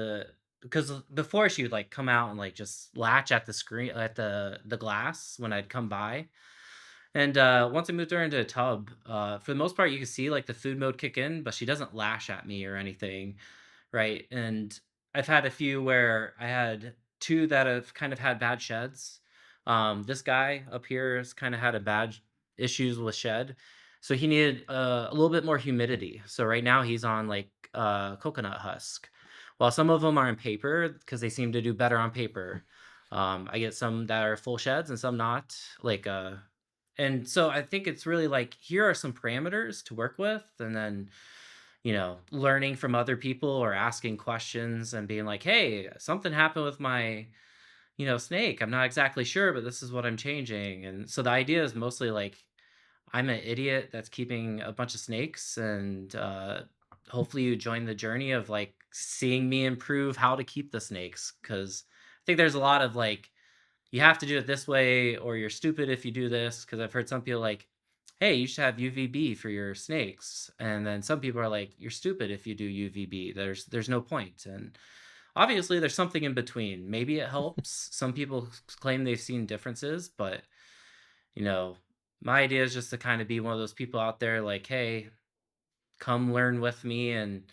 because before she would like come out and like just latch at the screen at the glass when I'd come by. And once I moved her into a tub, for the most part, you can see like the food mode kick in, but she doesn't lash at me or anything, right? And I've had a few where I had two that have kind of had bad sheds. This guy up here has kind of had a bad issues with shed, so he needed a little bit more humidity. So right now he's on like coconut husk, while some of them are in paper because they seem to do better on paper. I get some that are full sheds and some not. And so I think it's really like here are some parameters to work with, and then learning from other people or asking questions and being like, hey, something happened with my snake. I'm not exactly sure, but this is what I'm changing. And so the idea is mostly like I'm an idiot that's keeping a bunch of snakes, and hopefully you join the journey of like seeing me improve how to keep the snakes. Because I think there's a lot of like, you have to do it this way, or you're stupid if you do this. Because I've heard some people like, hey, you should have UVB for your snakes, and then some people are like, you're stupid if you do UVB. There's no point. And obviously, there's something in between. Maybe it helps. Some people claim they've seen differences, but you know, my idea is just to kind of be one of those people out there like, hey, come learn with me. And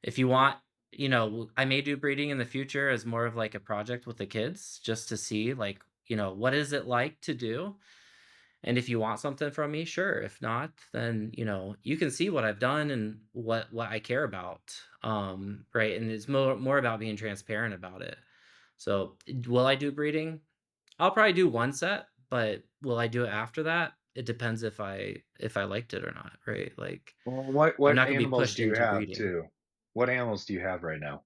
if you want, I may do breeding in the future as more of like a project with the kids just to see like, what is it like to do? And if you want something from me, sure. If not, then, you can see what I've done and what I care about. Right. And it's more about being transparent about it. So will I do breeding? I'll probably do one set, but will I do it after that? It depends if I liked it or not, right? Like Well, I'm what not gonna be animals pushed do you into have breeding. too? What animals do you have right now?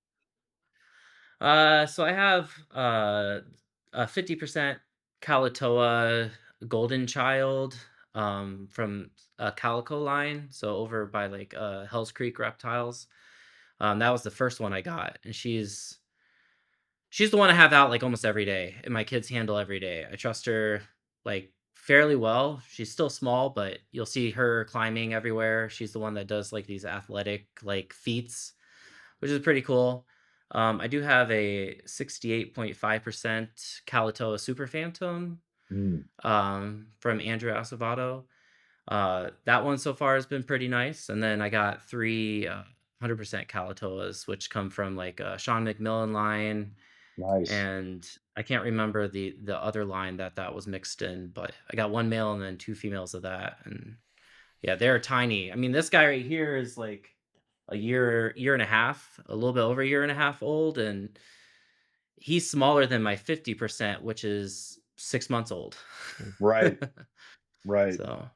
So I have a 50% Kalatoa golden child from a Calico line, so over by like Hell's Creek Reptiles. That was the first one I got, and she's the one I have out like almost every day, and my kids handle every day. I trust her like fairly well. She's still small, but you'll see her climbing everywhere. She's the one that does like these athletic like feats, which is pretty cool. I do have a 68.5% Kalatoa Super Phantom Mm, from Andrew Acevedo. That one so far has been pretty nice. And then I got three 100% Kalatoas, which come from like Sean McMillan line, nice. and I can't remember the other line that was mixed in, but I got one male and then two females of that, and yeah, they're tiny. I mean, this guy right here is like a year and a half, a little bit over a year and a half old, and he's smaller than my 50%, which is 6 months old. Right, right. So,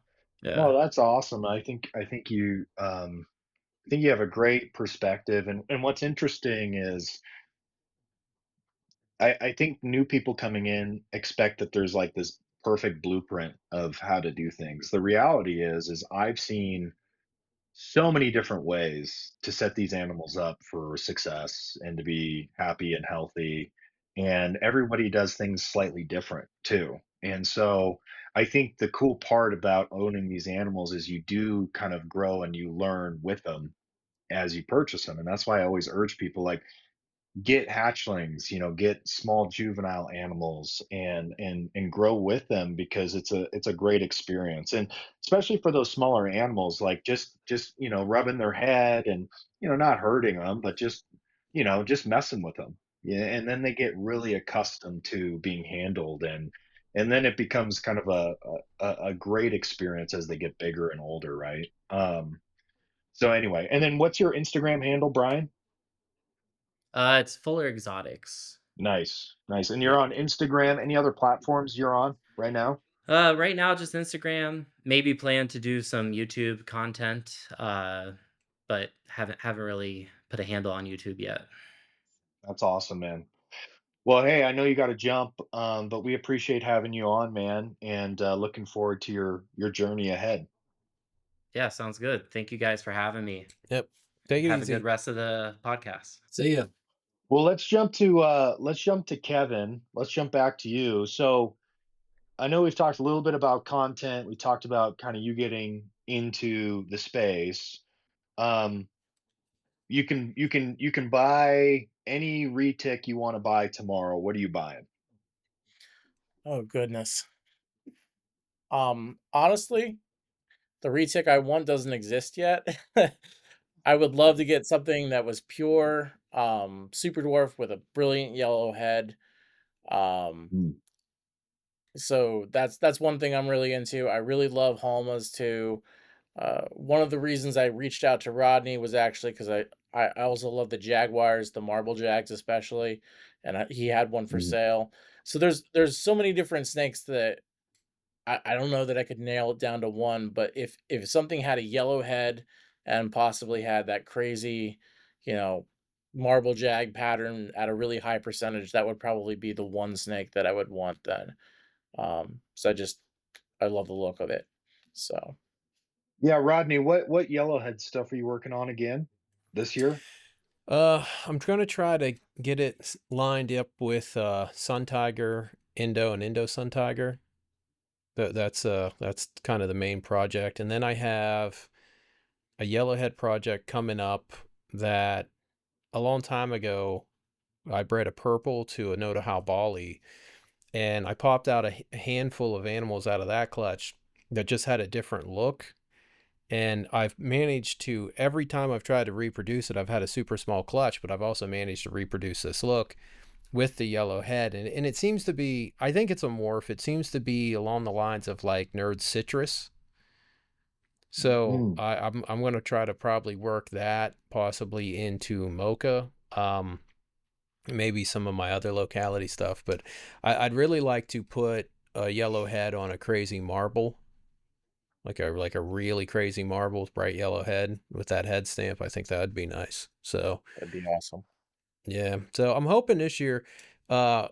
yeah. No, that's awesome. I think you have a great perspective, and what's interesting is I think new people coming in expect that there's like this perfect blueprint of how to do things. The reality is I've seen so many different ways to set these animals up for success and to be happy and healthy. And everybody does things slightly different too. And so I think the cool part about owning these animals is you do kind of grow and you learn with them as you purchase them. And that's why I always urge people like, get hatchlings, get small juvenile animals and grow with them because it's a great experience. And especially for those smaller animals, like just rubbing their head and not hurting them, but just messing with them. Yeah, and then they get really accustomed to being handled, and then it becomes kind of a great experience as they get bigger and older, right? So anyway, and then what's your Instagram handle, Brian? It's Fuller Exotics. Nice, nice. And you're Yeah. on Instagram. Any other platforms you're on right now? Right now just Instagram. Maybe plan to do some YouTube content, but haven't really put a handle on YouTube yet. That's awesome, man. Well, hey, I know you got to jump, but we appreciate having you on, man, and looking forward to your journey ahead. Yeah, sounds good. Thank you guys for having me. Yep. Take it Have a good easy. rest of the podcast. See ya. Well, let's jump to Kevin. Let's jump back to you. So I know we've talked a little bit about content. We talked about kind of you getting into the space. Um, you can buy any retic you want to buy tomorrow. What are you buying? Oh goodness. Honestly, the retic I want doesn't exist yet. I would love to get something that was pure, super dwarf with a brilliant yellow head. Um, Mm, so that's one thing I'm really into. I really love Halmas too. One of the reasons I reached out to Rodney was actually because I also love the Jaguars, the Marble Jags especially, and he had one for mm, sale. So there's so many different snakes that I don't know that I could nail it down to one, but if something had a yellow head and possibly had that crazy, you know, marble jag pattern at a really high percentage, that would probably be the one snake that I would want then. So I love the look of it. So Yeah, Rodney, what yellowhead stuff are you working on again this year? I'm gonna try to get it lined up with Sun Tiger, Indo, and Indo Sun Tiger. That's kind of the main project, and then I have a yellowhead project coming up that a long time ago I bred a purple to a Noda Bali, and I popped out a handful of animals out of that clutch that just had a different look. And I've managed to, every time I've tried to reproduce it, I've had a super small clutch, but I've also managed to reproduce this look with the yellow head. And it seems to be, I think it's a morph. It seems to be along the lines of like Nerd Citrus. So Mm. I'm going to try to probably work that possibly into Mocha. Maybe some of my other locality stuff, but I'd really like to put a yellow head on a crazy marble, like a really crazy marble with bright yellow head with that head stamp. I think that'd be nice. So that'd be awesome. yeah. So I'm hoping this year, uh,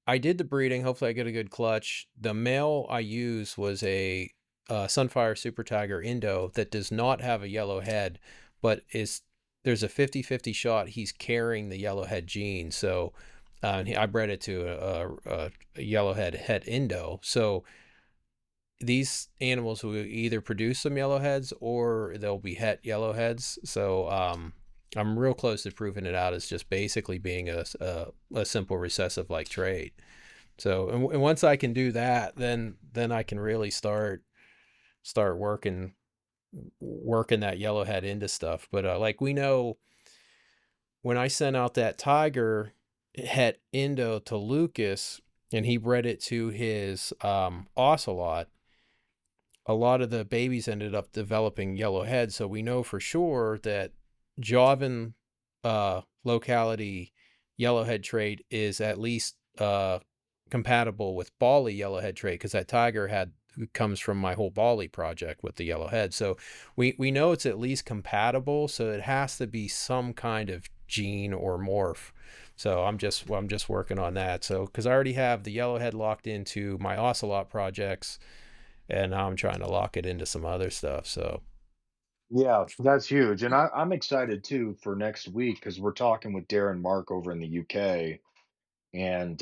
I did the breeding. Hopefully I get a good clutch. The male I use was a Sunfire Super Tiger Indo that does not have a yellow head, but there's a 50-50 shot he's carrying the yellow head gene. So I bred it to a yellow head Indo. So these animals will either produce some yellowheads or they'll be het yellowheads. So I'm real close to proving it out as just basically being a simple recessive like trait. So and once I can do that, then I can really start working that yellowhead into stuff. But like we know, when I sent out that tiger het Indo to Lucas and he bred it to his ocelot, a lot of the babies ended up developing yellow heads. So we know for sure that Javan locality yellowhead trait is at least compatible with Bali yellowhead trait, because that tiger had comes from my whole Bali project with the yellowhead. So we know it's at least compatible. So it has to be some kind of gene or morph. So I'm just working on that. So because I already have the yellowhead locked into my ocelot projects, and now I'm trying to lock it into some other stuff. So Yeah, that's huge. And I'm excited too for next week because we're talking with Darren Mark over in the UK. And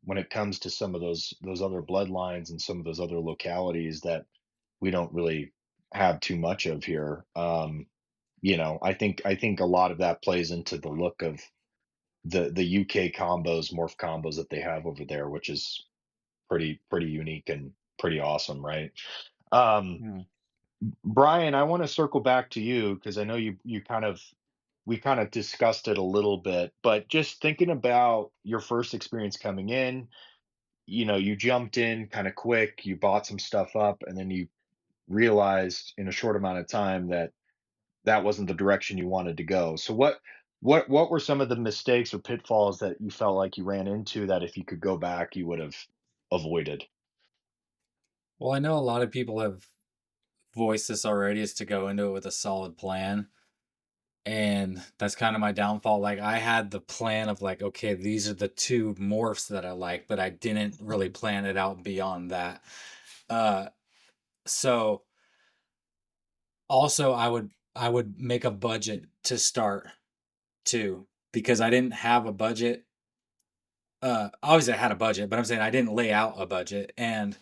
when it comes to some of those other bloodlines and some of those other localities that we don't really have too much of here, I think a lot of that plays into the look of the UK combos, morph combos that they have over there, which is pretty unique and pretty awesome, right? Um, Hmm. Brian, I want to circle back to you because I know you kind of we kind of discussed it a little bit, but just thinking about your first experience coming in, you jumped in kind of quick, you bought some stuff up, and then you realized in a short amount of time that that wasn't the direction you wanted to go. So what were some of the mistakes or pitfalls that you felt like you ran into that if you could go back you would have avoided? Well, I know a lot of people have voiced this already, is to go into it with a solid plan. And that's kind of my downfall. Like, I had the plan of like, okay, these are the two morphs that I like, but I didn't really plan it out beyond that. Uh, so also I would make a budget to start too, because I didn't have a budget. Obviously I had a budget, but I'm saying I didn't lay out a budget, and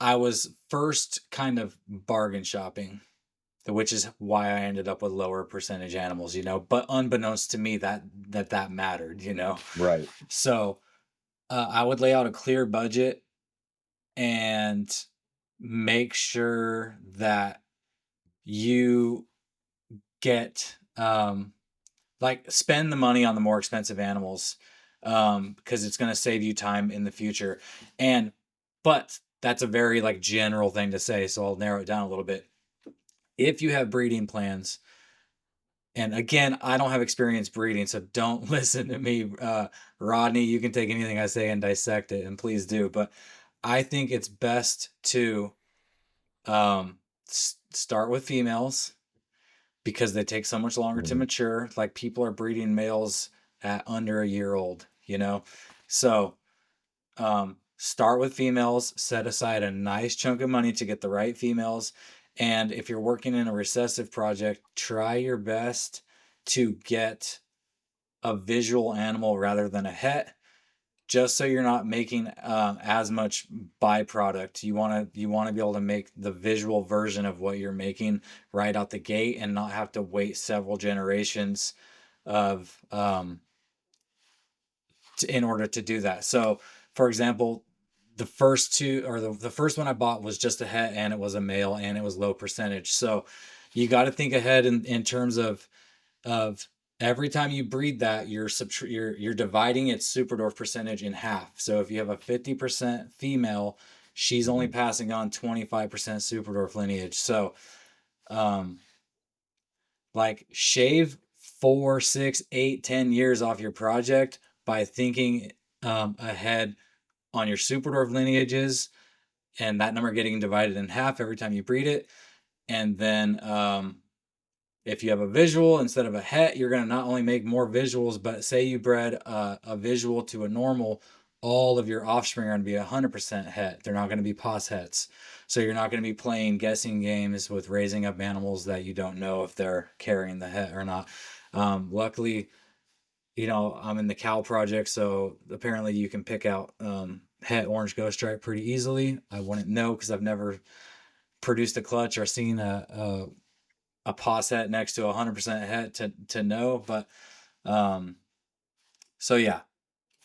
I was first kind of bargain shopping, which is why I ended up with lower percentage animals, but unbeknownst to me, that mattered. Right. So I would lay out a clear budget and make sure that you get like, spend the money on the more expensive animals, because it's going to save you time in the future. But that's a very like general thing to say, so I'll narrow it down a little bit. If you have breeding plans, And again, I don't have experience breeding, so don't listen to me, Rodney. You can take anything I say and dissect it, and please do. But I think it's best to start with females because they take so much longer to Mhm. mature. Like people are breeding males at under a year old, you know? So start with females, set aside a nice chunk of money to get the right females. And if you're working in a recessive project, try your best to get a visual animal rather than a het, just so you're not making as much byproduct. You want to be able to make the visual version of what you're making right out the gate and not have to wait several generations of in order to do that. So, for example, the first two or the first one I bought was just a het and it was a male and it was low percentage. So, you got to think ahead in terms of every time you breed that you're dividing its superdwarf percentage in half. So if you have a 50% female, she's only Mhm. passing on 25% superdwarf lineage. So um like shave 4, 6, 8, 10 years off your project by thinking ahead on your superdwarf lineages and that number getting divided in half every time you breed it. And then if you have a visual instead of a het, you're going to not only make more visuals, but say you bred a visual to a normal, all of your offspring are going to be 100% het. They're not going to be pos hets. So you're not going to be playing guessing games with raising up animals that you don't know if they're carrying the het or not. Luckily, I'm in the cow project, so apparently you can pick out het orange ghost stripe pretty easily. I wouldn't know because I've never produced a clutch or seen a pos het next to 100% het to know. But um, so yeah,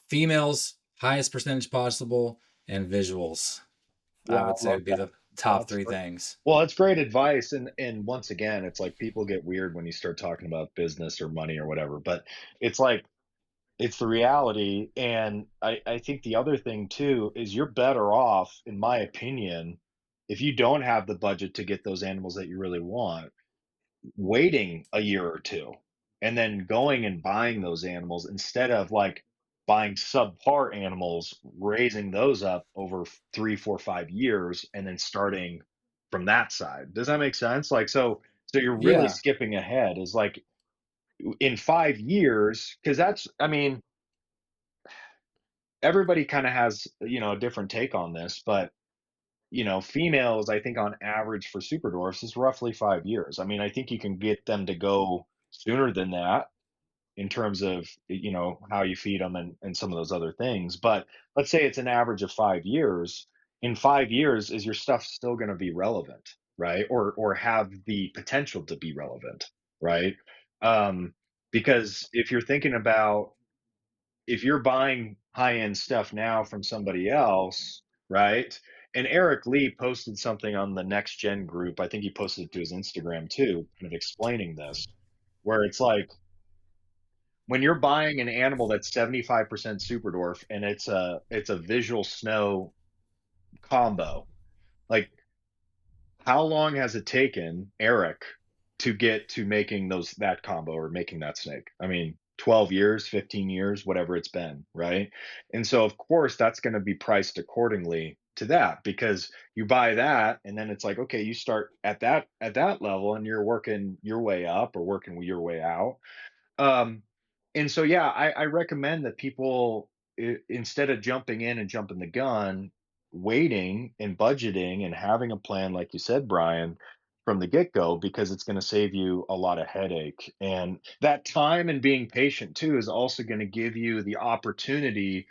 females highest percentage possible and visuals. Yeah, I I would say love would be that. the Yeah, top that's three great. things. Well, it's great advice, and once again, it's like people get weird when you start talking about business or money or whatever, but it's like it's the reality, and I think the other thing too is you're better off, in my opinion, if you don't have the budget to get those animals that you really want, waiting a year or two and then going and buying those animals instead of like buying subpar animals, raising those up over 3, 4, 5 years, and then starting from that side. Does that make sense? Like, so you're really Yeah, skipping ahead is like in 5 years, because that's, I mean, everybody kind of has, a different take on this, but females, I think on average for super dwarfs is roughly 5 years. I mean, I think you can get them to go sooner than that in terms of how you feed them and some of those other things. But let's say it's an average of 5 years. In 5 years, is your stuff still going to be relevant, right? Or have the potential to be relevant, right? Um, because if you're thinking about if you're buying high end stuff now from somebody else, right? And Eric Lee posted something on the Next Gen group. I think he posted it to his Instagram too, kind of explaining this, where it's like when you're buying an animal that's 75% super dwarf and it's a visual snow combo, like how long has it taken Eric to get to making that combo or making that snake? I mean, 12 years, 15 years, whatever it's been, right? And so of course that's going to be priced accordingly to that because you buy that and then it's like okay, you start at that level and you're working your way up or working your way out. Um, and so, yeah, I recommend that people, instead of jumping in and jumping the gun, waiting and budgeting and having a plan, like you said, Brian, from the get go, because it's going to save you a lot of headache. And that time and being patient too is also going to give you the opportunity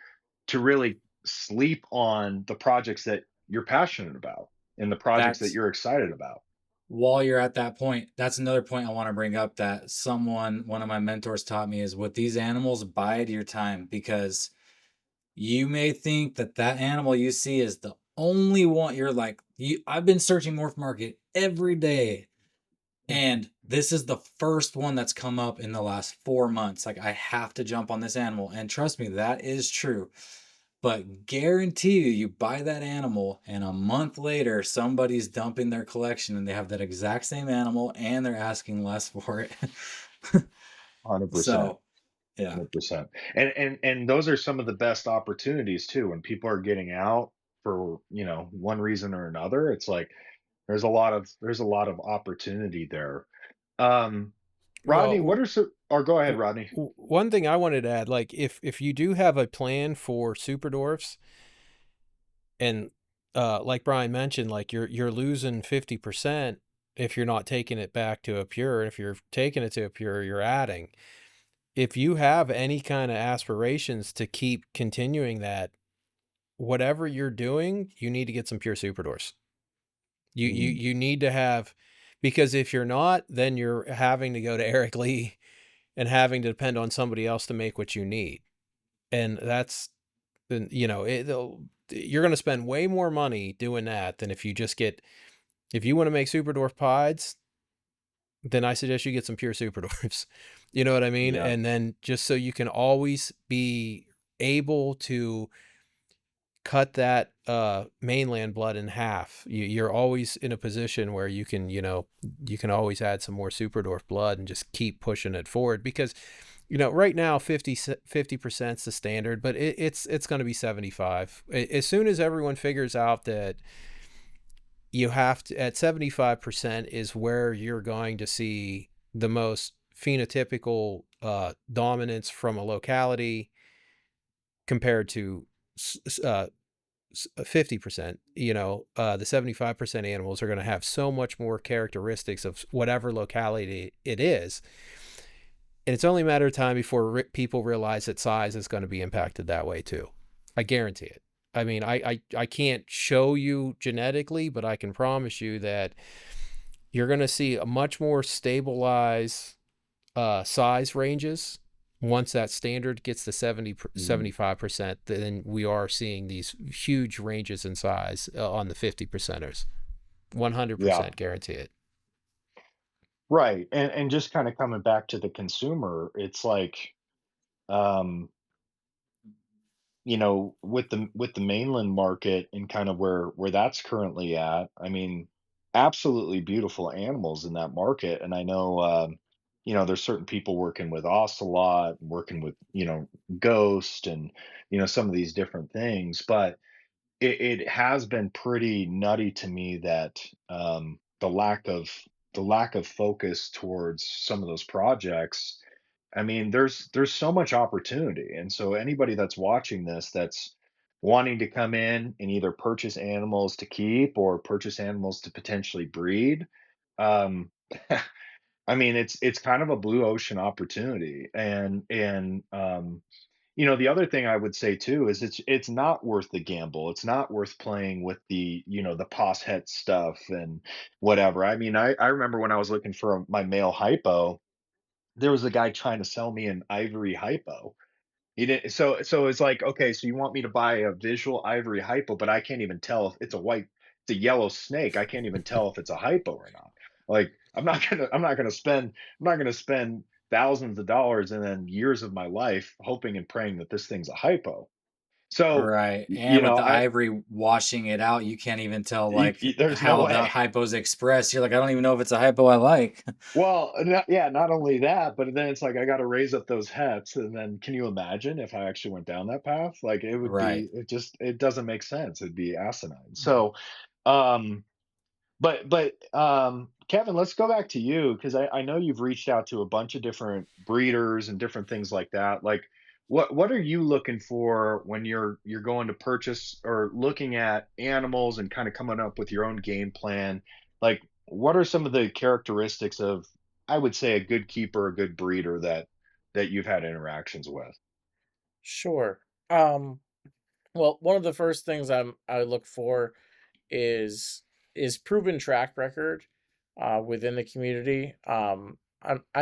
to really sleep on the projects that you're passionate about and the projects that that's you're excited about. while you're at that point, that's another point I want to bring up that one of my mentors taught me is with these animals, bide your time because you may think that that animal you see is the only one. You're like, I've been searching Morph Market every day, and this is the first one that's come up in the last 4 months. Like, I have to jump on this animal. And trust me, that is true. But guarantee you buy that animal, and a month later, somebody's dumping their collection and they have that exact same animal and they're asking less for it. 100%. So, yeah. 100%. And those are some of the best opportunities too when people are getting out for, one reason or another. It's like there's a lot of opportunity there. Um Rodney, what Well, are some or go ahead, w Rodney. one thing I wanted to add, like, if you do have a plan for super dwarfs and, like Brian mentioned, like, you're losing 50% if you're not taking it back to a pure, if you're taking it to a pure, you're adding. If you have any kinda aspirations to keep continuing that, whatever you're doing, you need to get some pure super dwarfs. Mhm. You need to have, because if you're not, then you're having to go to Eric Lee and having to depend on somebody else to make what you need. And that's then, you're gonna spend way more money doing that than if you just get, if you wanna make super dwarf pies, then I suggest you get some pure super dwarfs. You know what I mean? Yeah. And then just so you can always be able to cut that mainland blood in half. You're always in a position where you can, you can always add some more super dwarf blood and just keep pushing it forward because, right now 50% is the standard, but it's going to be 75. As soon as everyone figures out that you have to, at 75% is where you're going to see the most phenotypical dominance from a locality compared to 50%, the 75% animals are going to have so much more characteristics of whatever locality it is. And it's only a matter of time before people realize that size is going to be impacted that way too. I guarantee it. I mean, I can't show you genetically, but I can promise you that you're going to see a much more stabilized size ranges once that standard gets to Mhm. 75%, then we are seeing these huge ranges in size on the 50 percenters. Yeah. 100% guarantee it. Right. And just kind of coming back to the consumer, it's like um with the mainland market and kind of where that's currently at, I mean, absolutely beautiful animals in that market. And I know, there's certain people working with Ocelot, working with, Ghost, and some of these different things. But it has been pretty nutty to me that the lack of focus towards some of those projects. I mean, there's so much opportunity, and so anybody that's watching this that's wanting to come in and either purchase animals to keep or purchase animals to potentially breed, um, I mean, it's kind of a blue ocean opportunity, and the other thing I would say too is it's not worth the gamble. It's not worth playing with the pos het stuff and whatever. I mean, I remember when I was looking for my male hypo, there was a guy trying to sell me an ivory hypo. He didn't so it's like, okay, so you want me to buy a visual ivory hypo, but I can't even tell if it's a yellow snake. I can't even tell if it's a hypo or not. Like, I'm not gonna spend thousands of dollars and then years of my life hoping and praying that this thing's a hypo. So, Right, and with the I ivory washing it out, you can't even tell, there's no how the way. hypo's expressed. You're like, "I don't even know if it's a hypo I like." Well, yeah, not only that, but then it's like I got to raise up those hets, and then can you imagine if I actually went down that path? Like Right. it doesn't make sense. It'd be asinine. So, um, but Kevin, let's go back to you because I know you've reached out to a bunch of different breeders and different things like that. Like, what are you looking for when you're going to purchase or looking at animals and kind of coming up with your own game plan? Like, what are some of the characteristics of, I would say, a good keeper, a good breeder that you've had interactions with? Sure. Um, well, one of the first things I look for is proven track record within the community. I'm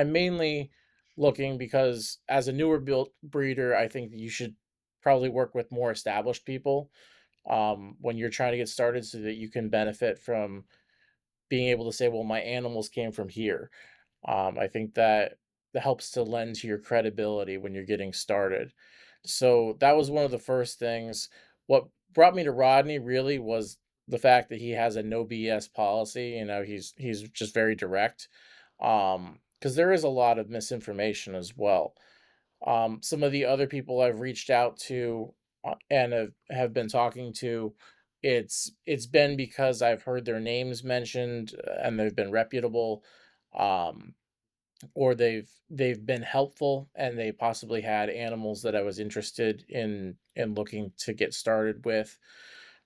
mainly looking because as a newer built breeder, I think that you should probably work with more established people when you're trying to get started, so that you can benefit from being able to say, "Well, my animals came from here." I think that that helps to lend to your credibility when you're getting started. So that was one of the first things. What brought me to Rodney really was the fact that he has a no BS policy. He's just very direct. because there is a lot of misinformation as well. Some of the other people I've reached out to and have been talking to, it's been because I've heard their names mentioned and they've been reputable, um, or they've been helpful and they possibly had animals that I was interested in looking to get started with.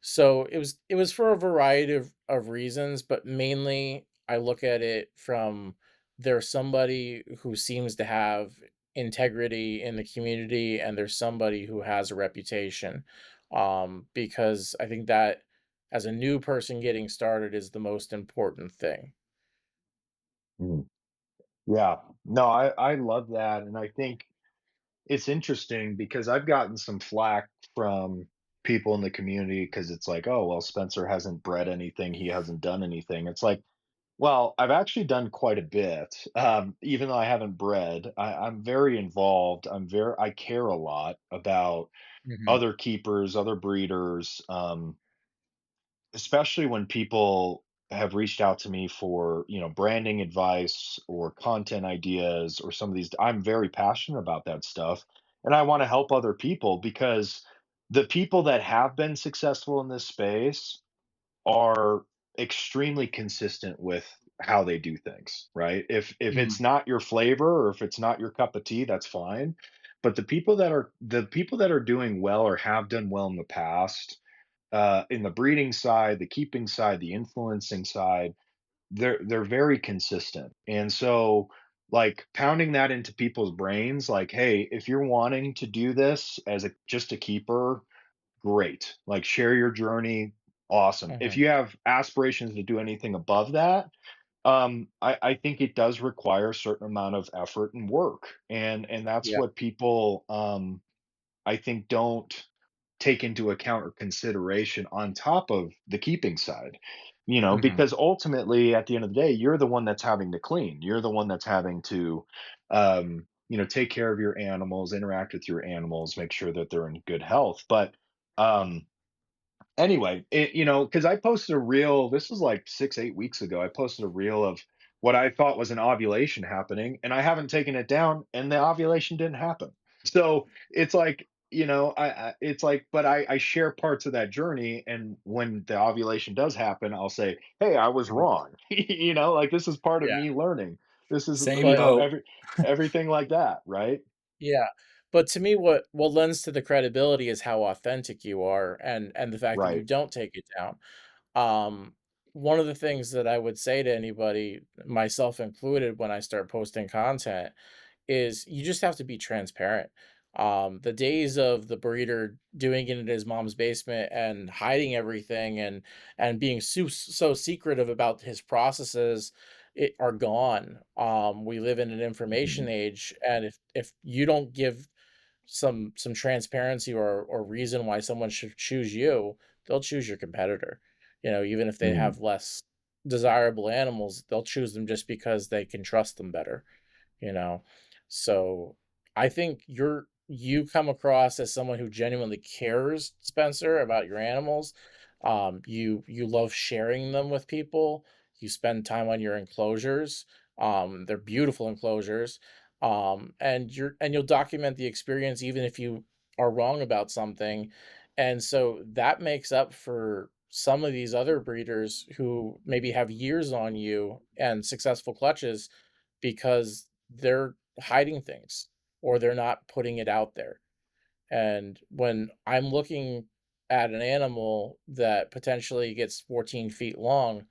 So it was for a variety of reasons, but mainly I look at it from there's somebody who seems to have integrity in the community and there's somebody who has a reputation. Because I think that as a new person getting started is the most important thing. Mhm. Yeah. No, I love that, and I think it's interesting because I've gotten some flack from people in the community because it's like, "Oh, well, Spencer hasn't bred anything, he hasn't done anything." It's like, well, I've actually done quite a bit. Even though I haven't bred, I'm very involved. I care a lot about Mhm. other keepers, other breeders, especially when people have reached out to me for, branding advice or content ideas or some of these. I'm very passionate about that stuff, and I want to help other people because the people that have been successful in this space are extremely consistent with how they do things, right? If it's Mhm. not your flavor or if it's not your cup of tea, that's fine. But the people that are doing well or have done well in the past, in the breeding side, the keeping side, the influencing side, they're very consistent. And so like pounding that into people's brains, like, hey, if you're wanting to do this as a just a keeper, great. Like share your journey, awesome. If Mhm. you have aspirations to do anything above that, I think it does require a certain amount of effort and work. And that's Yeah. what people I think don't take into account or consideration on top of the keeping side. Mhm. Because ultimately at the end of the day, you're the one that's having to clean. You're the one that's having to take care of your animals, interact with your animals, make sure that they're in good health. But um anyway, because I posted a reel, this was like 6, 8 weeks ago. I posted a reel of what I thought was an ovulation happening, and I haven't taken it down, and the ovulation didn't happen. So it's like, it's like, but I share parts of that journey, and when the ovulation does happen, I'll say, "Hey, I was Mhm. wrong." Like this is part of Yeah. me learning. This is, Same But boat. everything like that, right? yeah, but to me, what lends to the credibility is how authentic you are, and the fact that you Right. don't take it down. Um, One of the things that I would say to anybody, myself included, when I start posting content, is you just have to be transparent. The days of the breeder doing it in his mom's basement and hiding everything and being so secretive about his processes are gone. We live in an information Mhm. age, and if you don't give some transparency or reason why someone should choose you, they'll choose your competitor. Even if they Mm. have less desirable animals, they'll choose them just because they can trust them better you know? So, I think you come across as someone who genuinely cares, Spencer, about your animals. You love sharing them with people. You spend time on your enclosures. They're beautiful enclosures. And you'll document the experience even if you are wrong about something. And so that makes up for some of these other breeders who maybe have years on you and successful clutches because they're hiding things or they're not putting it out there. And when I'm looking at an animal that potentially gets 14 feet long,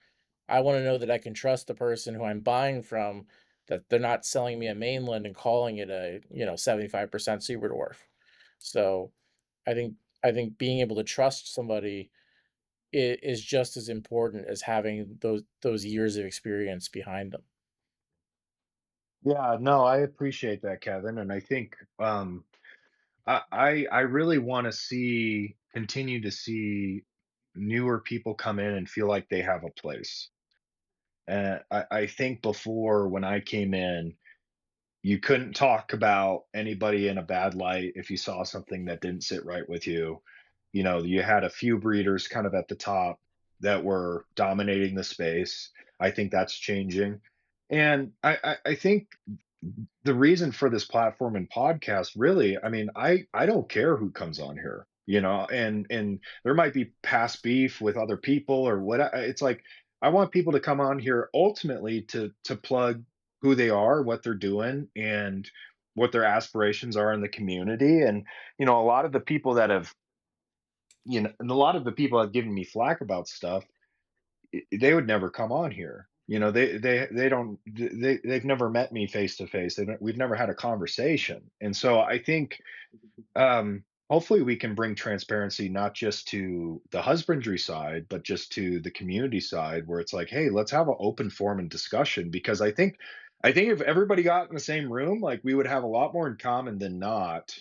I want to know that I can trust the person who I'm buying from, that they're not selling me a mainland and calling it a 75% super dwarf. So I think I think being able to trust somebody is just as important as having those years of experience behind them. Yeah, no, I appreciate that, Kevin, and I think I really want to continue to see newer people come in and feel like they have a place. And I think before when I came in, you couldn't talk about anybody in a bad light if you saw something that didn't sit right with you. You had a few breeders kind of at the top that were dominating the space. I think that's changing. And I think the reason for this platform and podcast, really, I mean, I don't care who comes on here, and there might be past beef with other people or what. It's like I want people to come on here ultimately to plug who they are, what they're doing, and what their aspirations are in the community. And a lot of the people that have, and a lot of the people have given me flack about stuff, they would never come on here. They don't they've never met me face to face. We've never had a conversation. And so I think hopefully we can bring transparency not just to the husbandry side, but just to the community side, where it's like, hey, let's have an open forum and discussion. Because I think if everybody got in the same room, like, we would have a lot more in common than not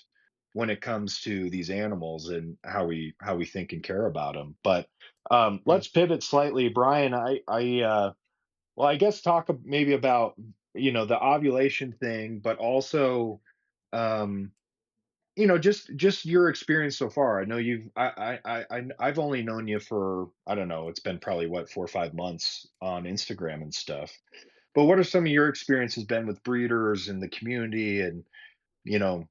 when it comes to these animals and how we think and care about them. But Mm. let's pivot slightly, Brian. Well, I guess talk maybe about the ovulation thing, but also um, just your experience so far. I know you've I've only known you for, I don't know, it's been probably what, 4 or 5 months on Instagram and stuff. But what are some of your experiences been with breeders and the community, and you know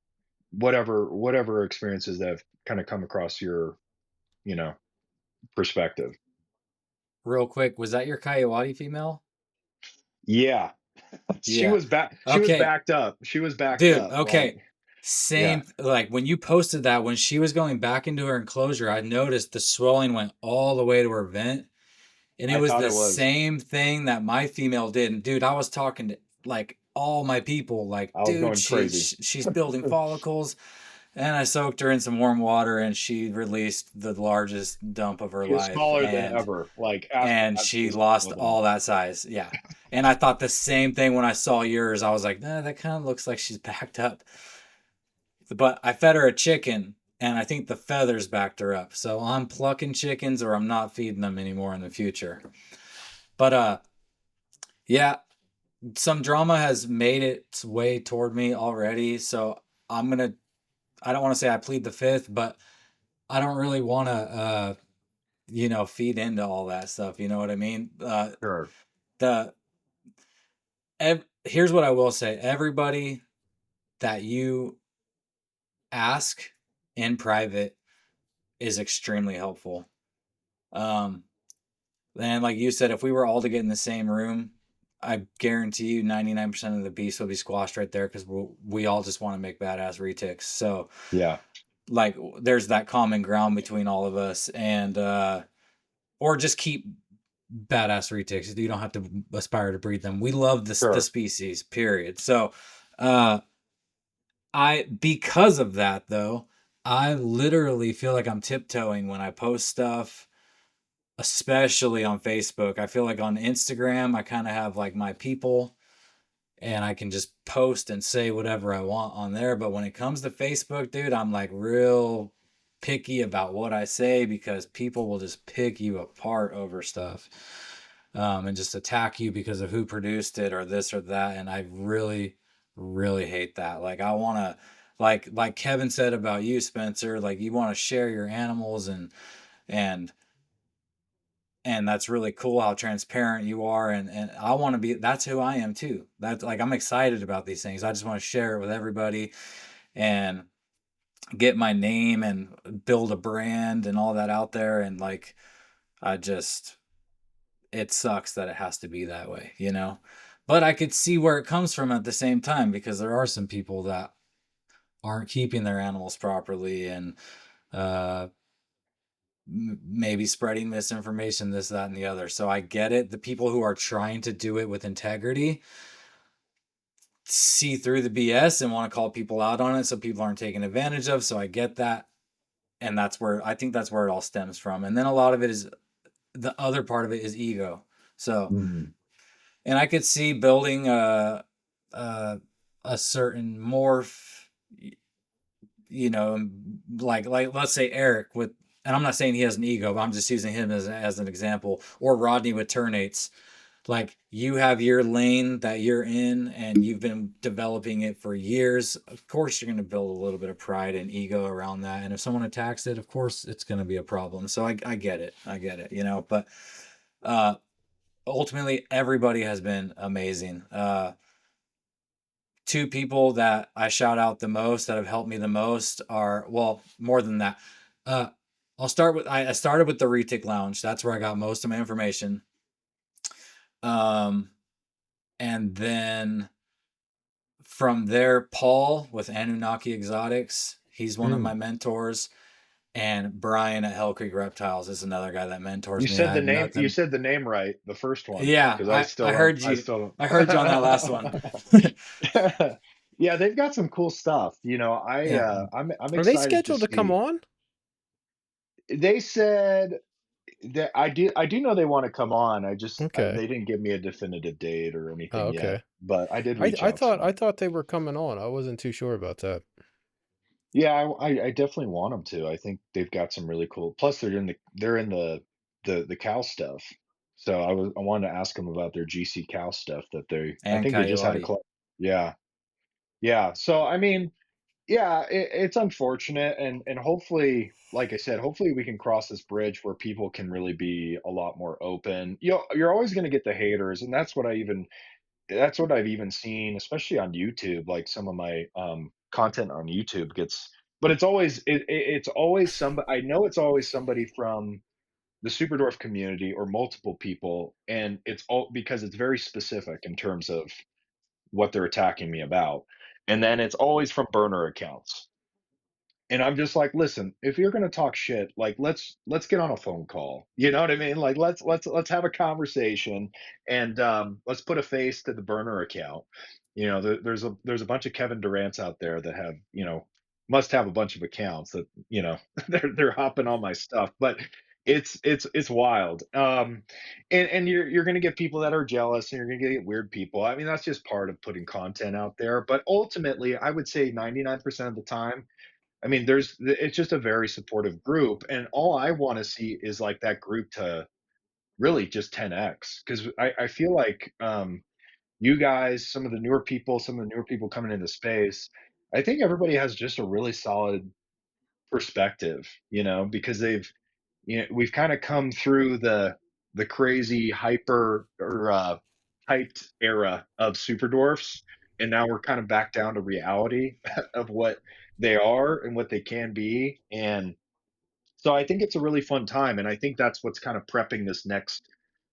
whatever experiences that have kind of come across your you know perspective? Real quick, was that your Coyote female? Yeah. she Yeah. was back she was Okay, backed up she was backed dude. up, like, Okay, yeah. like when you posted that, when she was going back into her enclosure, I noticed the swelling went all the way to her vent. And it I was thought the it was. same thing that my female did. And dude, I was talking to like all my people, like, I was dude, going crazy. she's building follicles. And I soaked her in some warm water and she released the largest dump of her She was life. smaller than ever. Like, after And that, she she was lost smaller than all ever. that size. Yeah. And I thought the same thing when I saw yours. I was like, nah, that kind of looks like she's backed up. But I fed her a chicken and I think the feathers backed her up. So I'm plucking chickens or I'm not feeding them anymore in the future. But yeah, some drama has made its way toward me already, so I'm gonna I don't want to say I plead the fifth, but I don't really want to feed into all that stuff, you know what I mean? Sure. The Here's what I will say. Everybody that you ask in private is extremely helpful. Um and like you said, if we were all to get in the same room, I guarantee you 99% of the beast will be squashed right there because we all just want to make badass retics. So Yeah. like there's that common ground between all of us, and or just keep badass retics. You don't have to aspire to breed them. We love the Sure. species, period. So uh I because of that though, I literally feel like I'm tiptoeing when I post stuff, especially on Facebook. I feel like on Instagram I kind of have like my people and I can just post and say whatever I want on there. But when it comes to Facebook, dude, I'm like real picky about what I say because people will just pick you apart over stuff, and just attack you because of who produced it or this or that. And I really, really hate that. Like I want to, like Kevin said about you, Spencer. Like you want to share your animals and and that's really cool how transparent you are, and I want to be, that's who I am too. That's like I'm excited about these things. I just want to share it with everybody and get my name and build a brand and all that out there. And like I just it sucks that it has to be that way, you know. But I could see where it comes from at the same time because there are some people that aren't keeping their animals properly and uh maybe spreading misinformation, this, that, and the other. So I get it. The people who are trying to do it with integrity see through the BS and want to call people out on it so people aren't taken advantage of. So I get that. And that's where I think that's where it all stems from. And then a lot of it is the other part of it is ego. So, Mhm. and I could see building a, a certain morph, you know, like let's say Eric with, and I'm not saying he has an ego, but I'm just using him as an example, or Rodney with Ternates. Like you have your lane that you're in and you've been developing it for years. Of course, you're going to build a little bit of pride and ego around that. And if someone attacks it, of course, it's going to be a problem. So I get it. I get it, you know, but uh, ultimately everybody has been amazing. Two people that I shout out the most that have helped me the most are, well, more than that. Uh, I'll start with I started with the Retic Lounge. That's where I got most of my information. Um, and then from there, Paul with Anunnaki Exotics. He's one of my Mm. mentors. And Brian at Hell Creek Reptiles is another guy that mentors You me. said I the have name. You nothing. said the name right, the first one, Yeah, because I heard I you. still I heard you on that last one. Yeah, they've got some cool stuff. Yeah. I'm Are they excited to scheduled to come see. on? They said that I do know they want to come on. Okay. They didn't give me a definitive date or Oh, anything yet, okay. but I did reach I out to thought them. they were coming on. I wasn't too sure about that. Yeah, I definitely want them to. I think they've got some really cool. Plus, they're in the cow stuff. So I wanted to ask them about their GC cow stuff that I And think they just had a Coyote. club. Yeah, yeah. So I mean, yeah, it's unfortunate, and hopefully, like I said, hopefully we can cross this bridge where people can really be a lot more open. You're always going to get the haters, and that's what I've even seen, especially on YouTube. Like some of my content on YouTube gets, but it's always somebody. I know it's always somebody from the Superdwarf community or multiple people, and it's all because it's very specific in terms of what they're attacking me about, and then it's always from burner accounts. And I'm just like, listen, if you're gonna talk shit, like let's get on a phone call. You know what I mean? Like let's have a conversation and let's put a face to the burner account. There's a bunch of Kevin Durant's out there that have, must have a bunch of accounts that, they're hopping on my stuff. But it's wild. And you're gonna get people that are jealous and you're gonna get weird people. I mean, that's just part of putting content out there. But ultimately, I would say 99% of the time, I mean, it's just a very supportive group, and all I want to see is like that group to really just 10x because I feel like you guys, some of the newer people coming into space, I think everybody has just a really solid perspective, because we've kind of come through the crazy hyper or hyped era of super dwarfs, and now we're kind of back down to reality of what they are and what they can be. And so I think it's a really fun time, and I think that's what's kind of prepping this next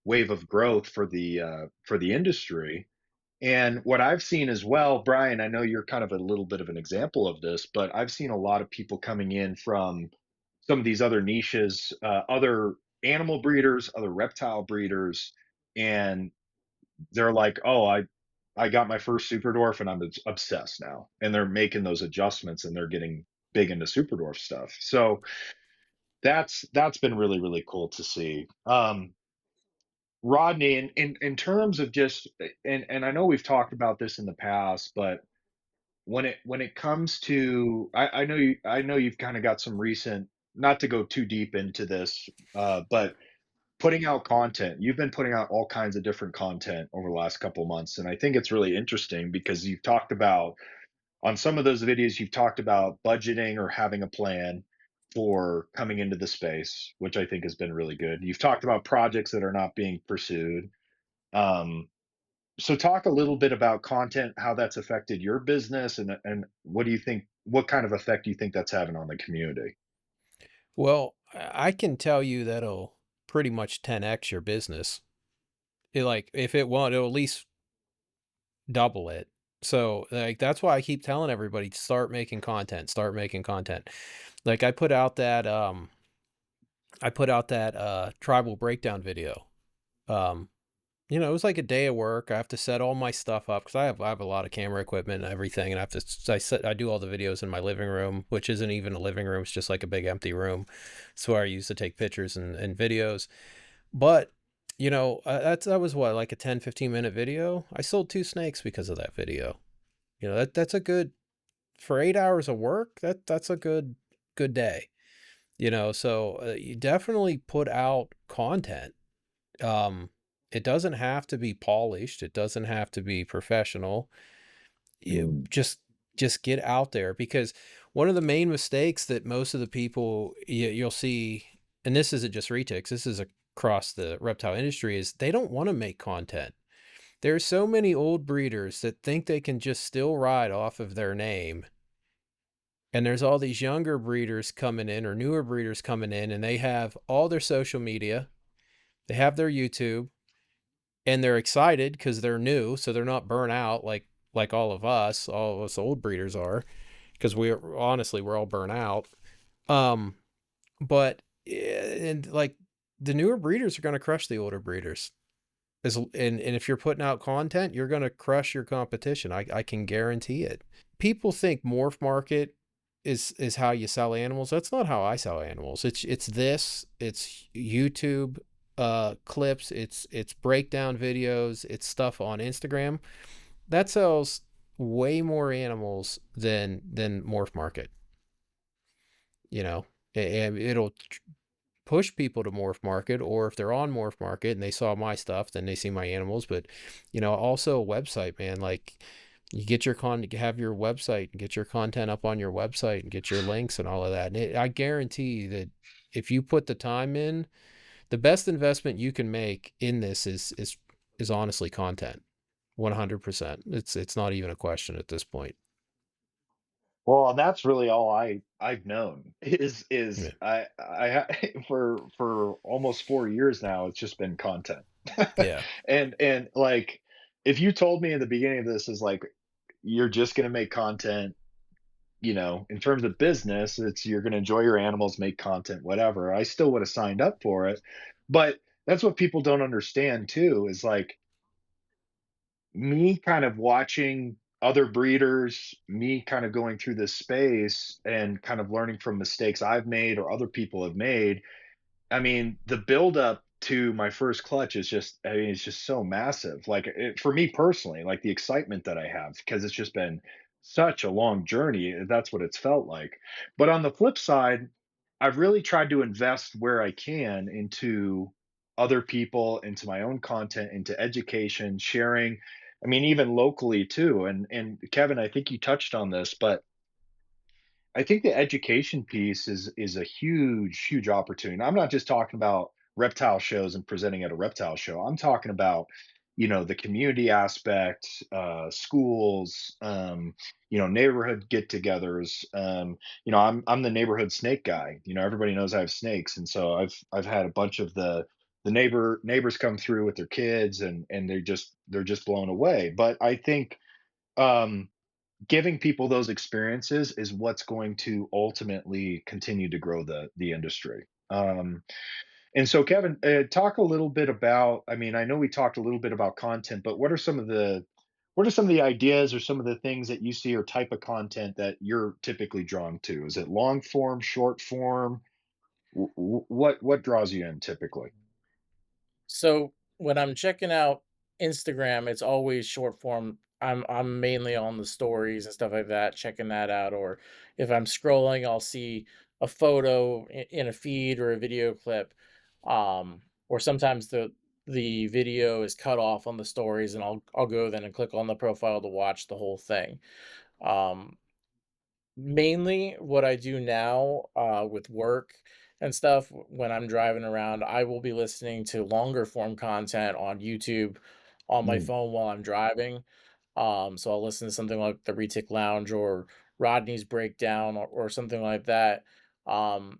wave of growth for the industry. And what I've seen as well, Brian, I know you're kind of a little bit of an example of this, but I've seen a lot of people coming in from some of these other niches, other animal breeders, other reptile breeders, and they're like, "Oh, I got my first super dwarf and I'm obsessed now." And they're making those adjustments and they're getting big into super dwarf stuff. So that's been really really cool to see. Rodney, in terms of just, and I know we've talked about this in the past, but when it comes to, I know you've kind of got some recent, not to go too deep into this, but putting out content. You've been putting out all kinds of different content over the last couple months, and I think it's really interesting because you've talked about, on some of those videos, you've talked about budgeting or having a plan for coming into the space, which I think has been really good. You've talked about projects that are not being pursued. Um, so talk a little bit about content, how that's affected your business, and what do you think, what kind of effect do you think that's having on the community? Well, I can tell you that'll pretty much 10x your business. Like if it won't, it'll at least double it. So like that's why I keep telling everybody start making content, start making content. Like I put out that tribal breakdown video. Um it was like a day of work. I have to set all my stuff up because I have a lot of camera equipment and everything, and I do all the videos in my living room, which isn't even a living room. It's just like a big empty room. It's where I used to take pictures and videos. But that was what, like a 10-15 minute video. I sold 2 snakes because of that video. That's a good, for 8 hours of work. That's a good day. So you definitely put out content. um, it doesn't have to be polished. It doesn't have to be professional. You just get out there, because one of the main mistakes that most of the people you'll see, and this isn't just retics, this is across the reptile industry is they don't want to make content. There's so many old breeders that think they can just still ride off of their name. And there's all these younger breeders coming in or newer breeders coming in, and they have all their social media, they have their YouTube, and they're excited because they're new, so they're not burnt out like all of us old breeders are, because we're honestly we're all burnt out. Um, but and like the newer breeders are going to crush the older breeders. And if you're putting out content, you're going to crush your competition. I can guarantee it. People think morph market is how you sell animals. That's not how I sell animals. It's YouTube clips, it's breakdown videos, it's stuff on Instagram. That sells way more animals than morph market, you know. And it'll push people to morph market, or if they're on morph market and they saw my stuff, then they see my animals. But also a website, man. Like, you get your have your website and get your content up on your website and get your links and all of that. And I guarantee that if you put the time in, the best investment you can make in this is honestly content. 100%. It's not even a question at this point. Well, and that's really all I've known Yeah. for almost 4 years now, it's just been content. Yeah. And like, if you told me in the beginning of this is like, you're just gonna make content, in terms of business, it's you're gonna enjoy your animals, make content, whatever, I still would have signed up for it. But that's what people don't understand too, is like me kind of watching other breeders, me kind of going through this space and kind of learning from mistakes I've made or other people have made. I mean, the buildup to my first clutch is just, I mean, it's just so massive. Like, for me personally, like the excitement that I have, because it's just been such a long journey. That's what it's felt like. But on the flip side, I've really tried to invest where I can into other people, into my own content, into education, sharing. I mean, even locally too. And Kevin, I think you touched on this, but I think the education piece is a huge, huge opportunity. And I'm not just talking about reptile shows and presenting at a reptile show. I'm talking about, the community aspect, schools, neighborhood get-togethers. I'm the neighborhood snake guy. Everybody knows I have snakes, and so I've had a bunch of the neighbors come through with their kids, and they're just blown away. But I think um, giving people those experiences is what's going to ultimately continue to grow the industry. And so, Kevin, talk a little bit about. I mean, I know we talked a little bit about content, but what are some of the ideas or some of the things that you see or type of content that you're typically drawn to? Is it long form, short form? What draws you in typically? So when I'm checking out Instagram, it's always short form. I'm mainly on the stories and stuff like that, checking that out. Or if I'm scrolling, I'll see a photo in a feed or a video clip. Or sometimes the video is cut off on the stories, and I'll go then and click on the profile to watch the whole thing. Um, Mainly what I do now, with work and stuff, when I'm driving around, I will be listening to longer form content on YouTube on my Mm, phone while I'm driving. So I'll listen to something like the Retic Lounge or Rodney's Breakdown or something like that. I'm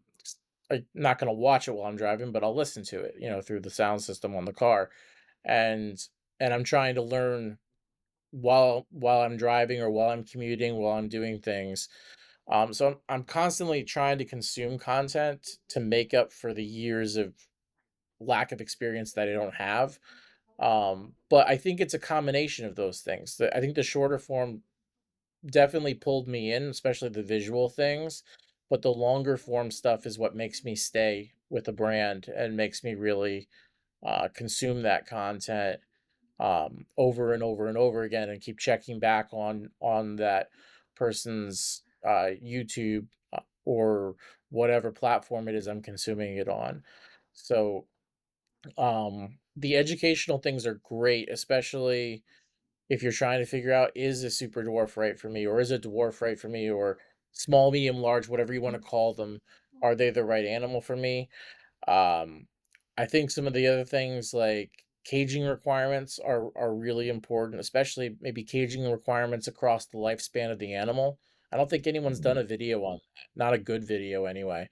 not gonna watch it while I'm driving, but I'll listen to it, through the sound system on the car. And I'm trying to learn while I'm driving or while I'm commuting, while I'm doing things. So I'm constantly trying to consume content to make up for the years of lack of experience that I don't have. But I think it's a combination of those things. I think the shorter form definitely pulled me in, especially the visual things. But the longer form stuff is what makes me stay with a brand and makes me really consume that content over and over and over again, and keep checking back on that person's YouTube or whatever platform it is I'm consuming it on. So the educational things are great, especially if you're trying to figure out, is a super dwarf right for me, or is a dwarf right for me, or small, medium, large, whatever you want to call them, are they the right animal for me? Um, I think some of the other things like caging requirements are really important, especially maybe caging requirements across the lifespan of the animal. I don't think anyone's done Mhm. a video on that, not a good video anyway,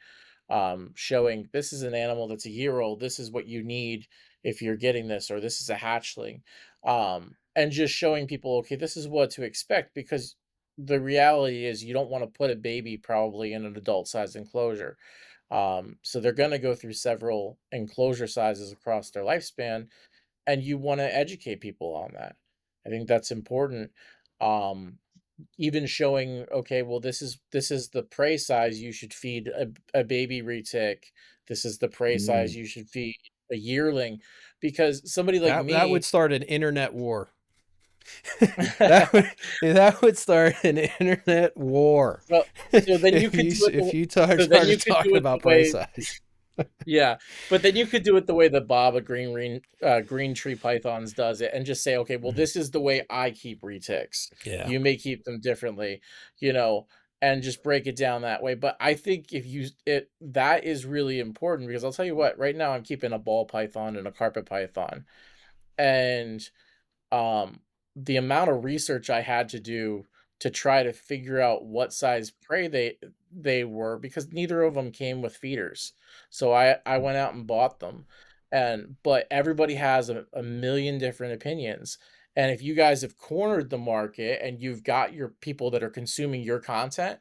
showing this is an animal that's a year old. This is what you need if you're getting this, or this is a hatchling, and just showing people, okay, this is what to expect because the reality is you don't want to put a baby probably in an adult sized enclosure. So they're going to go through several enclosure sizes across their lifespan, and you want to educate people on that. I think that's important. Um, Even showing, okay, well, this is the prey size you should feed a baby retic. This is the prey size Mm. you should feed a yearling, because somebody like That would me. start an internet war. That would that would start an internet war so so then you could do it if you so then started you could do talking it the about prey way. size. Yeah, but then you could do it the way that Bob at Green Tree Pythons does it, and just say, okay, well, Mhm. this is the way I keep retics. Yeah. You may keep them differently, you know, and just break it down that way. But I think if you it that is really important, because I'll tell you what, right now I'm keeping a ball python and a carpet python, and um, the amount of research I had to do to try to figure out what size prey they were, because neither of them came with feeders. So I went out and bought them. And but everybody has a million different opinions. And if you guys have cornered the market and you've got your people that are consuming your content,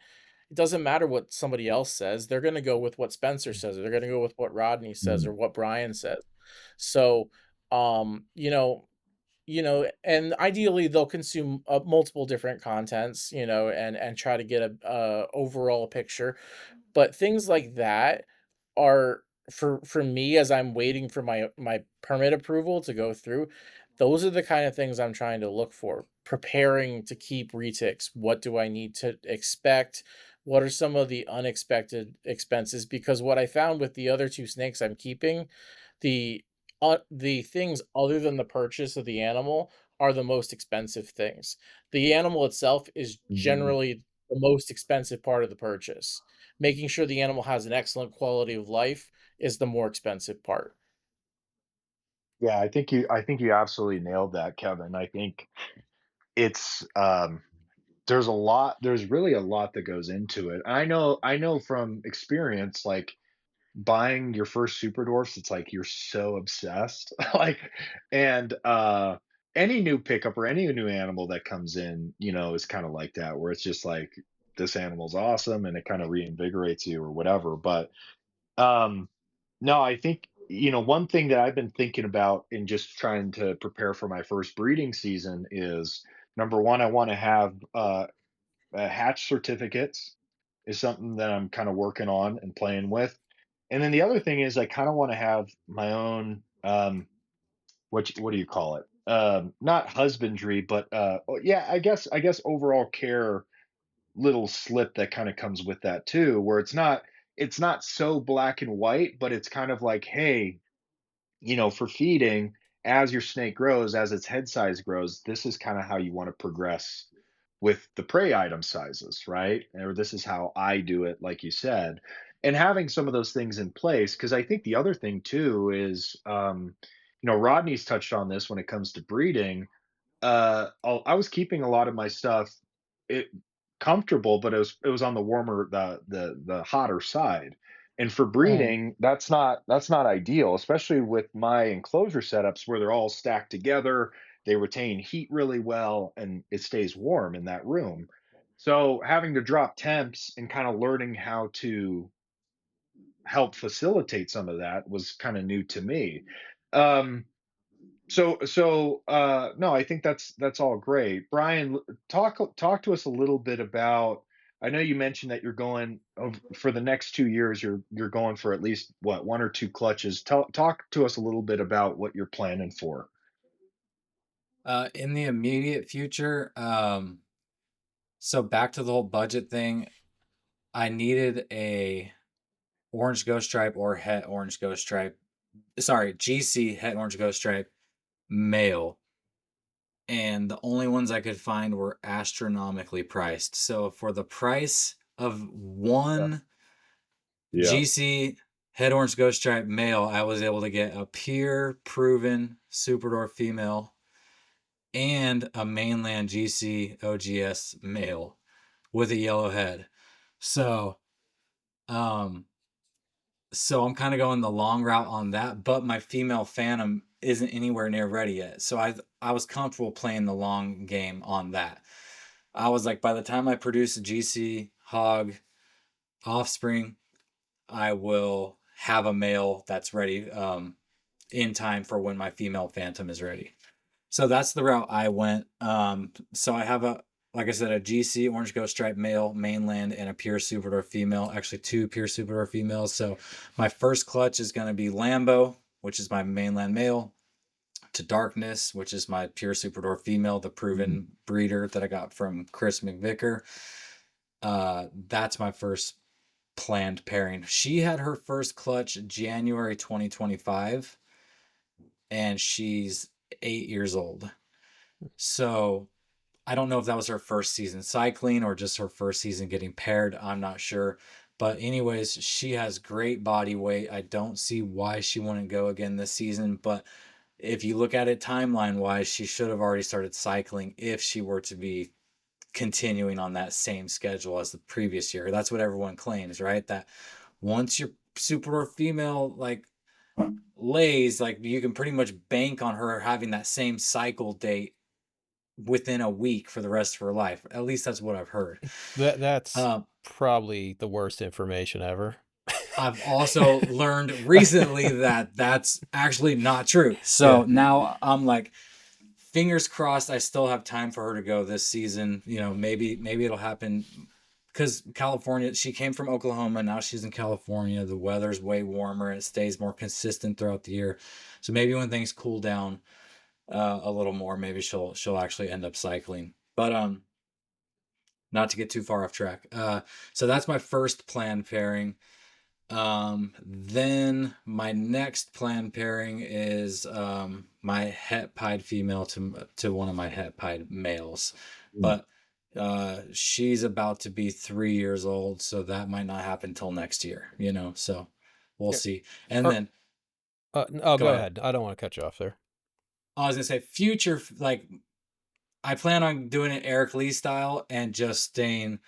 it doesn't matter what somebody else says. They're going to go with what Spencer says, or they're going to go with what Rodney says, Mm. or what Brian says. So, you know, and ideally they'll consume multiple different contents, and try to get a overall picture. But things like that are, for me, as I'm waiting for my permit approval to go through. Those are the kind of things I'm trying to look for, preparing to keep retics. What do I need to expect? What are some of the unexpected expenses? Because what I found with the other two snakes I'm keeping, the the things other than the purchase of the animal are the most expensive things. The animal itself is Mhm. generally the most expensive part of the purchase. Making sure the animal has an excellent quality of life is the more expensive part. Yeah, I think you absolutely nailed that, Kevin. I think it's there's really a lot that goes into it. I know from experience, like buying your first super dwarfs, it's like you're so obsessed. Like and any new pickup or any new animal that comes in, is kind of like that, where it's just like this animal's awesome and it kind of reinvigorates you or whatever. But um no, I think, one thing that I've been thinking about in just trying to prepare for my first breeding season is number one, I want to have hatch certificates is something that I'm kind of working on and playing with. And then the other thing is I kind of want to have my own what do you call it? Not husbandry, but yeah, I guess overall care little slip that kind of comes with that too, where it's not so black and white, but it's kind of like, hey, for feeding, as your snake grows, as its head size grows, this is kind of how you want to progress with the prey item sizes, right? Or this is how I do it, like you said. And having some of those things in place, because I think the other thing too is, Rodney's touched on this when it comes to breeding. I was keeping a lot of my stuff it comfortable, but it was on the warmer the hotter side. And for Mm. breeding, that's not ideal, especially with my enclosure setups where they're all stacked together. They retain heat really well and it stays warm in that room. So having to drop temps and kind of learning how to help facilitate some of that was kind of new to me. Um, no, I think that's all great. Brian, talk to us a little bit about. I know you mentioned that you're going for the next 2 years. You're going for at least what, one or two clutches. Talk to us a little bit about what you're planning for. In the immediate future, so back to the whole budget thing, I needed a orange ghost stripe or het orange ghost stripe. Sorry, GC het orange ghost stripe male, and the only ones I could find were astronomically priced. So for the price of Yeah. one Yeah. GC head orange ghost stripe male, I was able to get a peer proven super dwarf female and a mainland GC OGS male with a yellow head. So, um, so I'm kind of going the long route on that, but my female phantom isn't anywhere near ready yet. So I was comfortable playing the long game on that. I was like, by the time I produce a GC hog offspring, I will have a male that's ready in time for when my female phantom is ready. So that's the route I went. So I have like I said, a GC orange ghost stripe male mainland and a pure superdor female. Actually, two pure superdor females. So my first clutch is going to be Lambo, which is my mainland male, to Darkness, which is my pure superdor female, the proven breeder that I got from Chris McVicker. That's my first planned pairing. She had her first clutch January 2025, and she's 8 years old. So I don't know if that was her first season cycling or just her first season getting paired. I'm not sure. But anyways, she has great body weight. I don't see why she wouldn't go again this season. But if you look at it timeline wise, she should have already started cycling if she were to be continuing on that same schedule as the previous year. That's what everyone claims, right? That once your super female like lays, like you can pretty much bank on her having that same cycle date within a week for the rest of her life. At least that's what I've heard. That's Um, probably the worst information ever. I've also learned recently that that's actually not true. Yeah. So now I'm like, fingers crossed. I still have time for her to go this season. You know, maybe it'll happen because California. She came from Oklahoma. Now she's in California. The weather's way warmer. It stays more consistent throughout the year. So maybe when things cool down a little more, maybe she'll actually end up cycling. But not to get too far off track. So that's my first planned pairing. Then my next planned pairing is my het pied female to one of my het pied males, but she's about to be 3 years old, so that might not happen till next year. You know, so we'll Yeah. see. And Or, then oh, go go ahead. ahead. I don't want to cut you off there. I was gonna say future like I plan on doing it Eric Lee style and just staying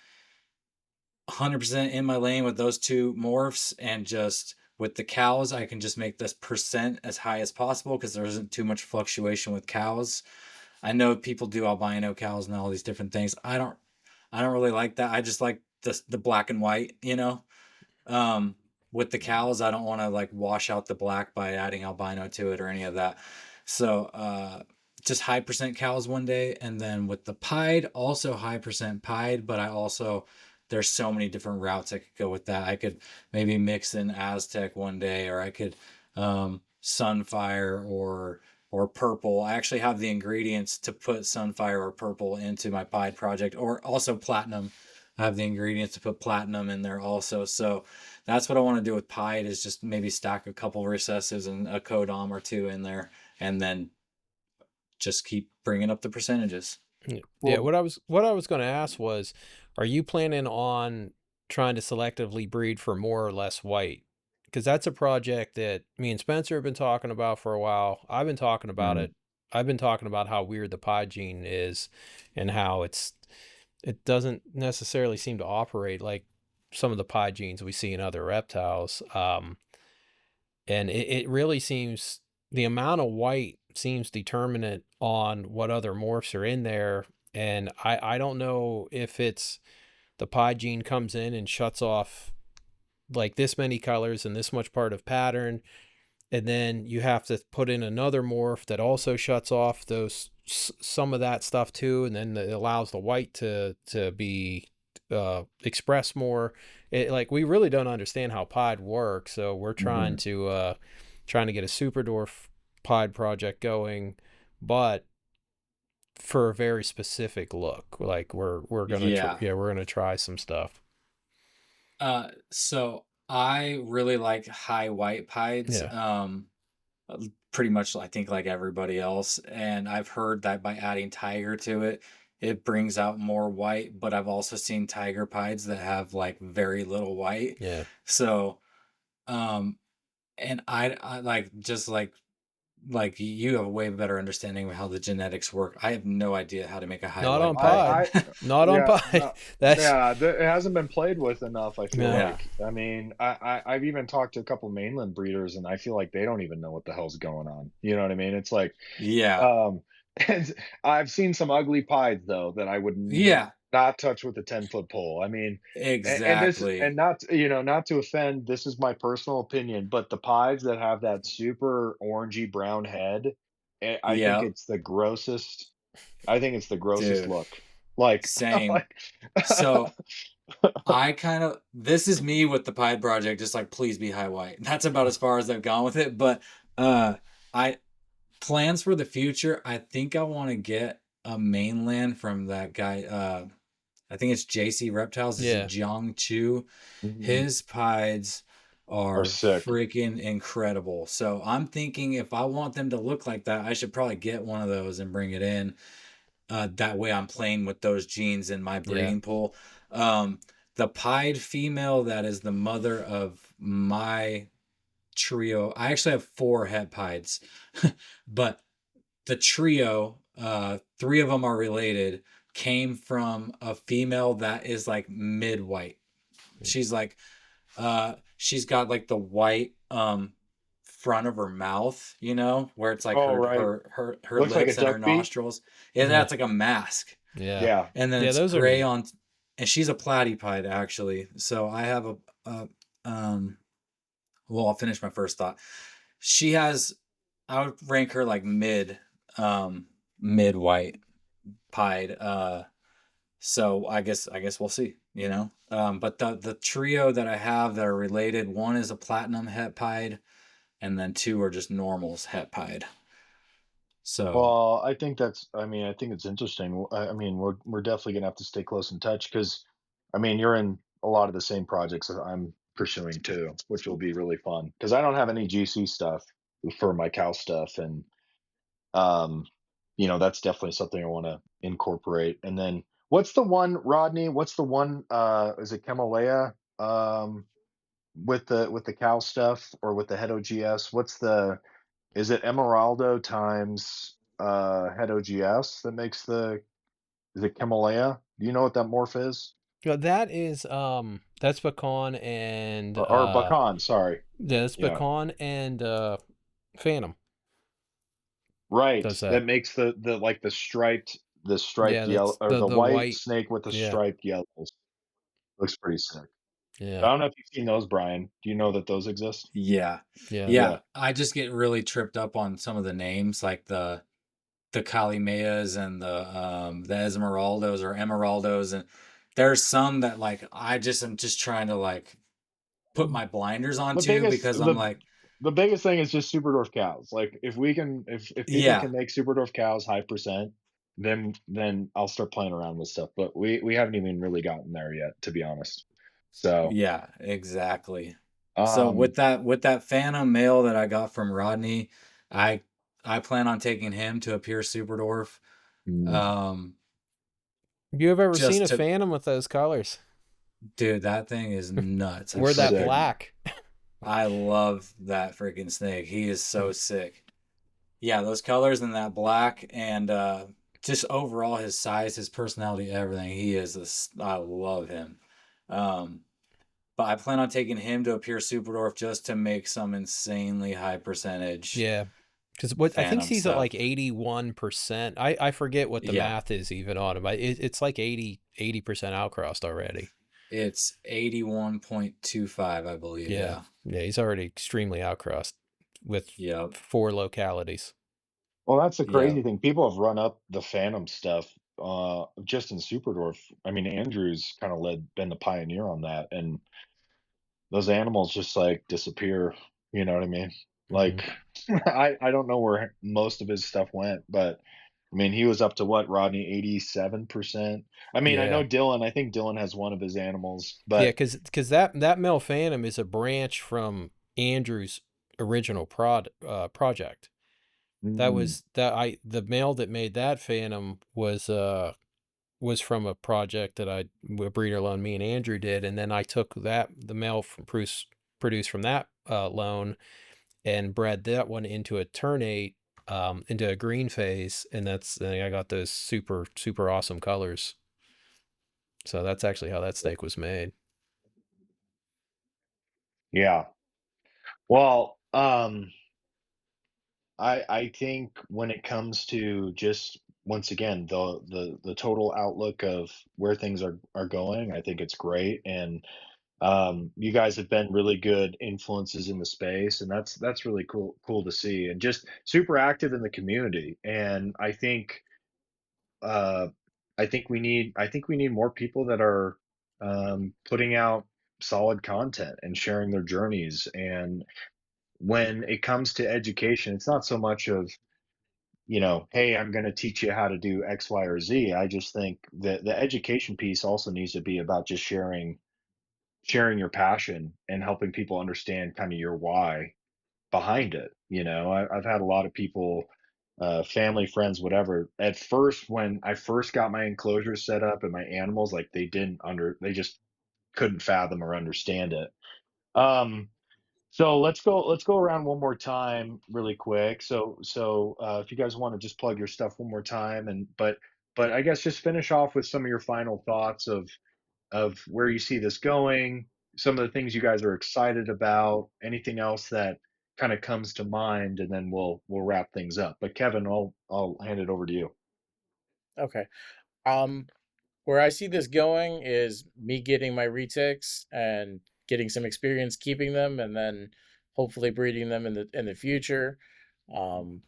100% in my lane with those two morphs, and just with the cows I can just make this percent as high as possible because there isn't too much fluctuation with cows. I know people do albino cows and all these different things. I don't really like that. I just like the black and white, you know. um with the cows I don't want to like wash out the black by adding albino to it or any of that. So just high percent cows one day, and then with the pied also high percent pied, but I also there's so many different routes I could go with that. I could maybe mix in Aztec one day, or I could Sunfire or purple. I actually have the ingredients to put Sunfire or purple into my pied project, or also platinum. I have the ingredients to put platinum in there also. So that's what I want to do with pied, is just maybe stack a couple recessives and a codom or two in there, and then just keep bringing up the percentages. Yeah, Well, what I was going to ask was, are you planning on trying to selectively breed for more or less white? Because that's a project that me and Spencer have been talking about for a while. I've been talking about Mhm. it. I've been talking about how weird the pod gene is and how it doesn't necessarily seem to operate like some of the pod genes we see in other reptiles. And it really seems the amount of white seems determinant on what other morphs are in there. And I don't know if it's the pod gene comes in and shuts off like this many colors and this much part of pattern, and then you have to put in another morph that also shuts off those some of that stuff too, and then it allows the white to be express more. Like we really don't understand how pod works, so we're Mhm. trying to get a super dwarf pod project going, but for a very specific look. Like we're gonna Yeah. yeah, we're gonna try some stuff. So I really like high white pieds. Yeah, Pretty much I think like everybody else. And I've heard that by adding tiger to it, it brings out more white, but I've also seen tiger pieds that have like very little white. yeah. So and I like just like you have a way better understanding of how the genetics work. I have no idea how to make a high Not white on I pied. pied. I Not on yeah, pied. no, That's yeah, it hasn't been played with enough, I feel yeah. Yeah. like. I mean, I've even talked to a couple mainland breeders, and I feel like they don't even know what the hell's going on. You know what I mean? It's like, Yeah. um, and I've seen some ugly pieds though that I would Yeah. not touch with a 10-foot pole. I mean, and this, Exactly. and not, not to offend, this is my personal opinion, but the pieds that have that super orangey brown head, I think Yeah. it's the grossest. I think it's the grossest Dude. look. Like, Same. like, So I kind of this is me with the Pied Project, just like please be high white. That's about as far as I've gone with it. But uh I plans for the future, I think I want to get a mainland from that guy. I think it's JC Reptiles. This is Yeah. Jiang Chu. mm, His pieds are are sick. freaking incredible. So I'm thinking if I want them to look like that, I should probably get one of those and bring it in. That way I'm playing with those genes in my Yeah. breeding pool. Um, the pied female that is the mother of my trio. I actually have four het pieds, but the trio, three of them are related, came from a female that is like mid white. She's like, she's got like the white front of her mouth, where it's like Oh, her right. her her her Looks like a lips and her duck beak. nostrils. Yeah, Yeah. that's like a mask, Yeah. Yeah. and then Yeah, it's those are gray neat. on, and she's a platypide actually. So I have a well, I'll finish my first thought. She has, I would rank her like mid white pied. So I guess we'll see, But the trio that I have that are related, one is a platinum het pied, and then two are just normals het pied. So Well, I think that's. I mean, I think it's interesting. I mean, we're definitely gonna have to stay close in touch because, I mean, you're in a lot of the same projects that I'm pursuing too, which will be really fun. Because I don't have any GC stuff for my cow stuff, and um, that's definitely something I want to incorporate. And then, what's the one, Rodney? What's the one? Is it Camellia? With the cow stuff or with the head OGS? What's the Is it Emeraldo times head OGS that makes is it Himalaya? Do you know what that morph is? Yeah, that's pecan and Or Bakan, sorry. yeah, that's Yeah. pecan and phantom Right. does That that. makes the like the striped Yeah, yellow, that's or the the white white. snake with the Yeah. striped yellows. Looks pretty sick. I Yeah. don't know if you've seen those, Brian. Do you know that those exist? yeah, Yeah. yeah. Yeah. I just get really tripped up on some of the names, like the Calimeas and the Esmeraldas or Emeraldos, and there's some that like I just am just trying to like put my blinders The onto biggest because I'm the like, the biggest thing is just super dwarf cows. Like if we can if people yeah, can make super dwarf cows high percent, then I'll start playing around with stuff. But we haven't even really gotten there yet, to be honest. So yeah, exactly. So um with that Phantom male that I got from Rodney, I I plan on taking him to a pure super dwarf. mm, Um, You have ever seen just a to phantom with those colors? dude, that thing is nuts. Or that sick. black? I love that freaking snake. He is so sick. Yeah, those colors and that black and just overall his size, his personality, everything. I love him. Um, but I plan on taking him to a pure super dwarf just to make some insanely high percentage Yeah. Because what I think phantom he's at stuff. like 81%. I forget what the Yeah, math is even on him. It's like 80% outcrossed already. it's 81.25, I believe. Yeah. Yeah. Yeah, he's already extremely outcrossed with Yep. 4 localities. Well, that's the crazy Yep. thing. People have run up the Phantom stuff just in super dwarf. I mean, Andrew's kind of been the pioneer on that, and those animals just like disappear. You know what I mean? Hmm. Like, I don't know where most of his stuff went, but I mean, he was up to what, Rodney, 87%. I mean, I know Yeah. Dylan. I think Dylan has one of his animals, Yeah, but because that male phantom is a branch from Andrew's original project. That mm, was that I the male that made that phantom was from a project that a breeder loan me and Andrew did, and then I took the male from produced from that loan and bred that one into a ternate, into a green phase, and I got those super awesome colors. So that's actually how that steak was made. Yeah. Well, I think when it comes to just once again the total outlook of where things are going, I think it's great, and you guys have been really good influences in the space, and that's really cool to see, and just super active in the community. And uh, I think we need more people that are putting out solid content and sharing their journeys. And when it comes to education, it's not so much of hey, I'm going to teach you how to do X, Y, or Z. I just think that the education piece also needs to be about just sharing your passion and helping people understand kind of your why behind it. I've had a lot of people, family, friends, whatever. At first, when I first got my enclosure set up and my animals, like they just couldn't fathom or understand it. Um, so let's go around one more time really quick. If you guys want to just plug your stuff one more time, and but I guess just finish off with some of your final thoughts of where you see this going, some of the things you guys are excited about, anything else that kind of comes to mind, and then we'll wrap things up. But Kevin, I'll hand it over to you. Okay. Um, where I see this going is me getting my retics and getting some experience keeping them, and then hopefully breeding them in the future. Um,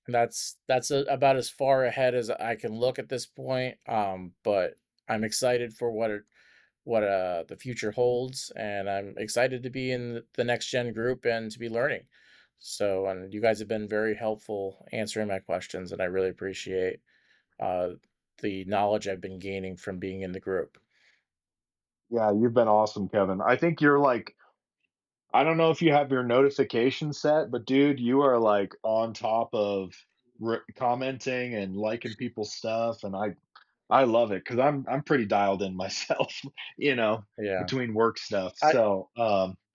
about as far ahead as I can look at this point. But I'm excited for what the future holds, and I'm excited to be in the next gen group and to be learning. So, and you guys have been very helpful answering my questions, and I really appreciate uh, the knowledge I've been gaining from being in the group. Yeah, you've been awesome, Kevin. I think you're like, I don't know if you have your notification set, but dude, you are like on top of commenting and liking people's stuff, and I love it because I'm pretty dialed in myself, you know, Yeah. between work stuff. I So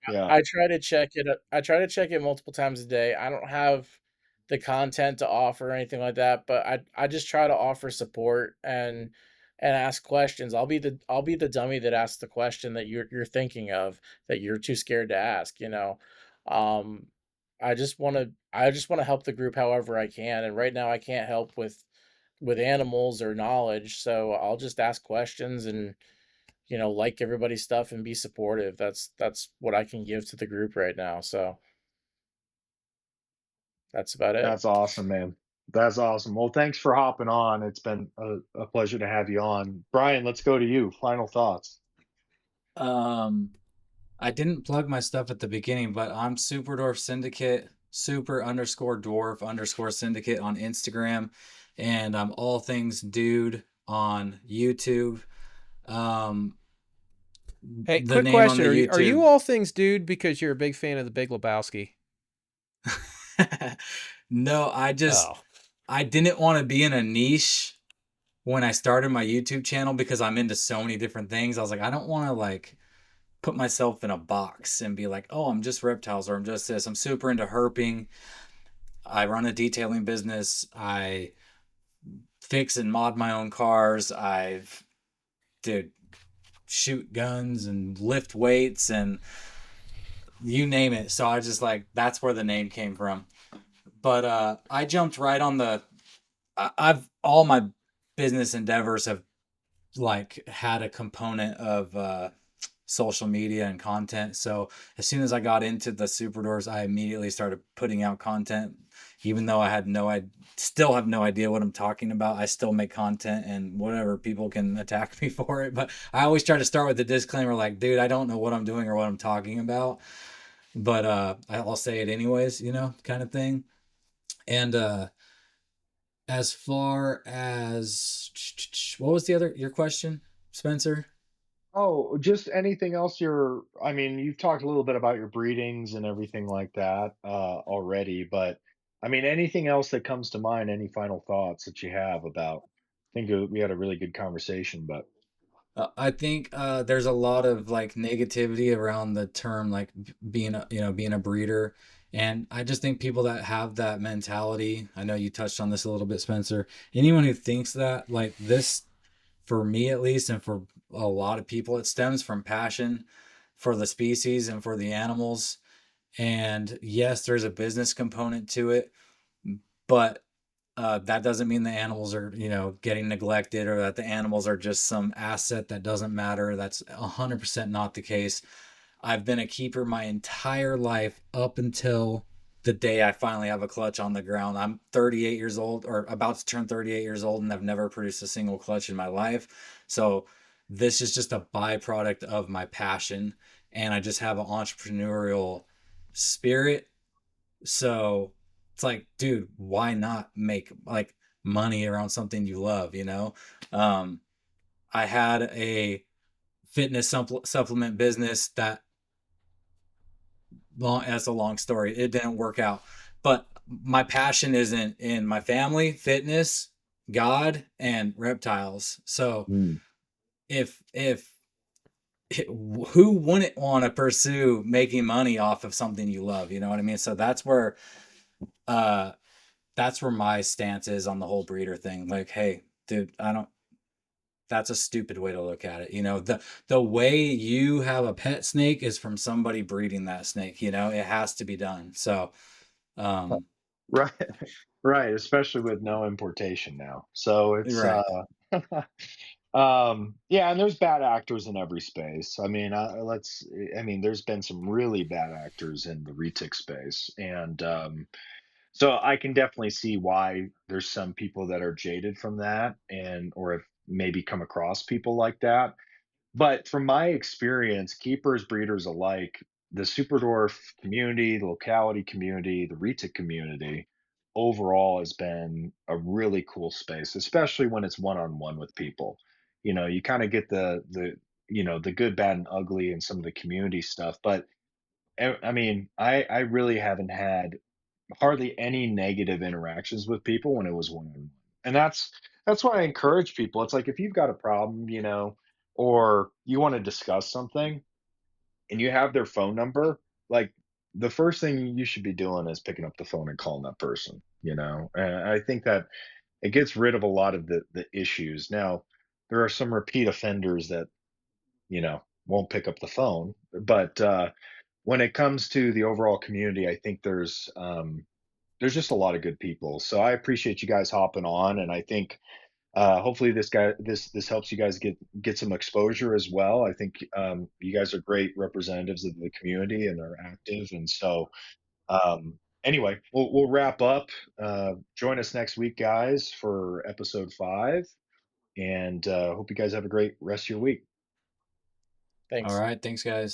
yeah, I try to check it. I try to check it multiple times a day. I don't have the content to offer or anything like that, but I just try to offer support and ask questions. I'll be the dummy that asks the question that you're thinking of that you're too scared to ask. Um, I just want to help the group however I can, and right now I can't help with animals or knowledge, so I'll just ask questions and like everybody's stuff and be supportive. That's what I can give to the group right now. So that's about it. that's awesome, man. That's awesome. Well, thanks for hopping on. It's been a pleasure to have you on. Brian, let's go to you. Final thoughts. Um, I didn't plug my stuff at the beginning, but I'm Super Dwarf Syndicate, super underscore dwarf underscore syndicate on Instagram, and I'm all things dude on YouTube. Um, Hey, the quick name on question: the are you YouTube. all things dude because you're a big fan of the Big Lebowski? No, Oh, I didn't want to be in a niche when I started my YouTube channel because I'm into so many different things. I was like, I don't want to like put myself in a box and be like, oh, I'm just reptiles or I'm just this. I'm super into herping. I run a detailing business. I fix and mod my own cars. I've did shoot guns and lift weights and you name it. So I just like that's where the name came from. But I jumped right on the. I've all my business endeavors have like had a component of social media and content. So as soon as I got into the super doors, I immediately started putting out content. Even though I still have no idea what I'm talking about. I still make content and whatever people can attack me for it. But I always try to start with the disclaimer, like, dude, I don't know what I'm doing or what I'm talking about. But I'll say it anyways, kind of thing. And as far as what was your question, Spencer? Oh, just anything else I mean, you've talked a little bit about your breedings and everything like that already, but I mean, anything else that comes to mind, any final thoughts that you have about, I think we had a really good conversation, but I think there's a lot of like negativity around the term like being a breeder, and I just think people that have that mentality. I know you touched on this a little bit, Spencer. Anyone who thinks that like this, for me at least, and for a lot of people, it stems from passion for the species and for the animals. And yes, there's a business component to it, but that doesn't mean the animals are, getting neglected, or that the animals are just some asset that doesn't matter. That's 100% not the case. I've been a keeper my entire life up until the day I finally have a clutch on the ground. I'm 38 years old, or about to turn 38 years old, and I've never produced a single clutch in my life. So this is just a byproduct of my passion, and I just have an entrepreneurial spirit. So it's like, dude, why not make like money around something you love, you know? Um, I had a fitness supplement business that that's a long story. It didn't work out. But my passion isn't in my family, fitness, God, and reptiles. So Mm. if who wouldn't want to pursue making money off of something you love, you know what I mean? So uh that's where my stance is on the whole breeder thing. Like, hey, dude, I don't. That's a stupid way to look at it. The way you have a pet snake is from somebody breeding that snake. It has to be done. So, um, Right, right, especially with no importation now. So it's right, yeah, and there's bad actors in every space. I mean, I mean, there's been some really bad actors in the retic space, and so I can definitely see why there's some people that are jaded from that, and or have maybe come across people like that. But from my experience, keepers, breeders alike, the Superdwarf community, the locality community, the retic community overall has been a really cool space, especially when it's one on one with people. You kind of get the good, bad, and ugly and some of the community stuff. But I mean, I really haven't had hardly any negative interactions with people when it was one on one. And that's why I encourage people. It's like if you've got a problem, or you want to discuss something and you have their phone number, like the first thing you should be doing is picking up the phone and calling that person. And I think that it gets rid of a lot of the issues. Now, there are some repeat offenders that, won't pick up the phone, but when it comes to the overall community, I think there's just a lot of good people. So I appreciate you guys hopping on, and I think hopefully this helps you guys get some exposure as well. I think you guys are great representatives of the community and are active, and so anyway, we'll wrap up. Join us next week, guys, for episode 5, and hope you guys have a great rest of your week. all Thanks. right. Thanks, guys.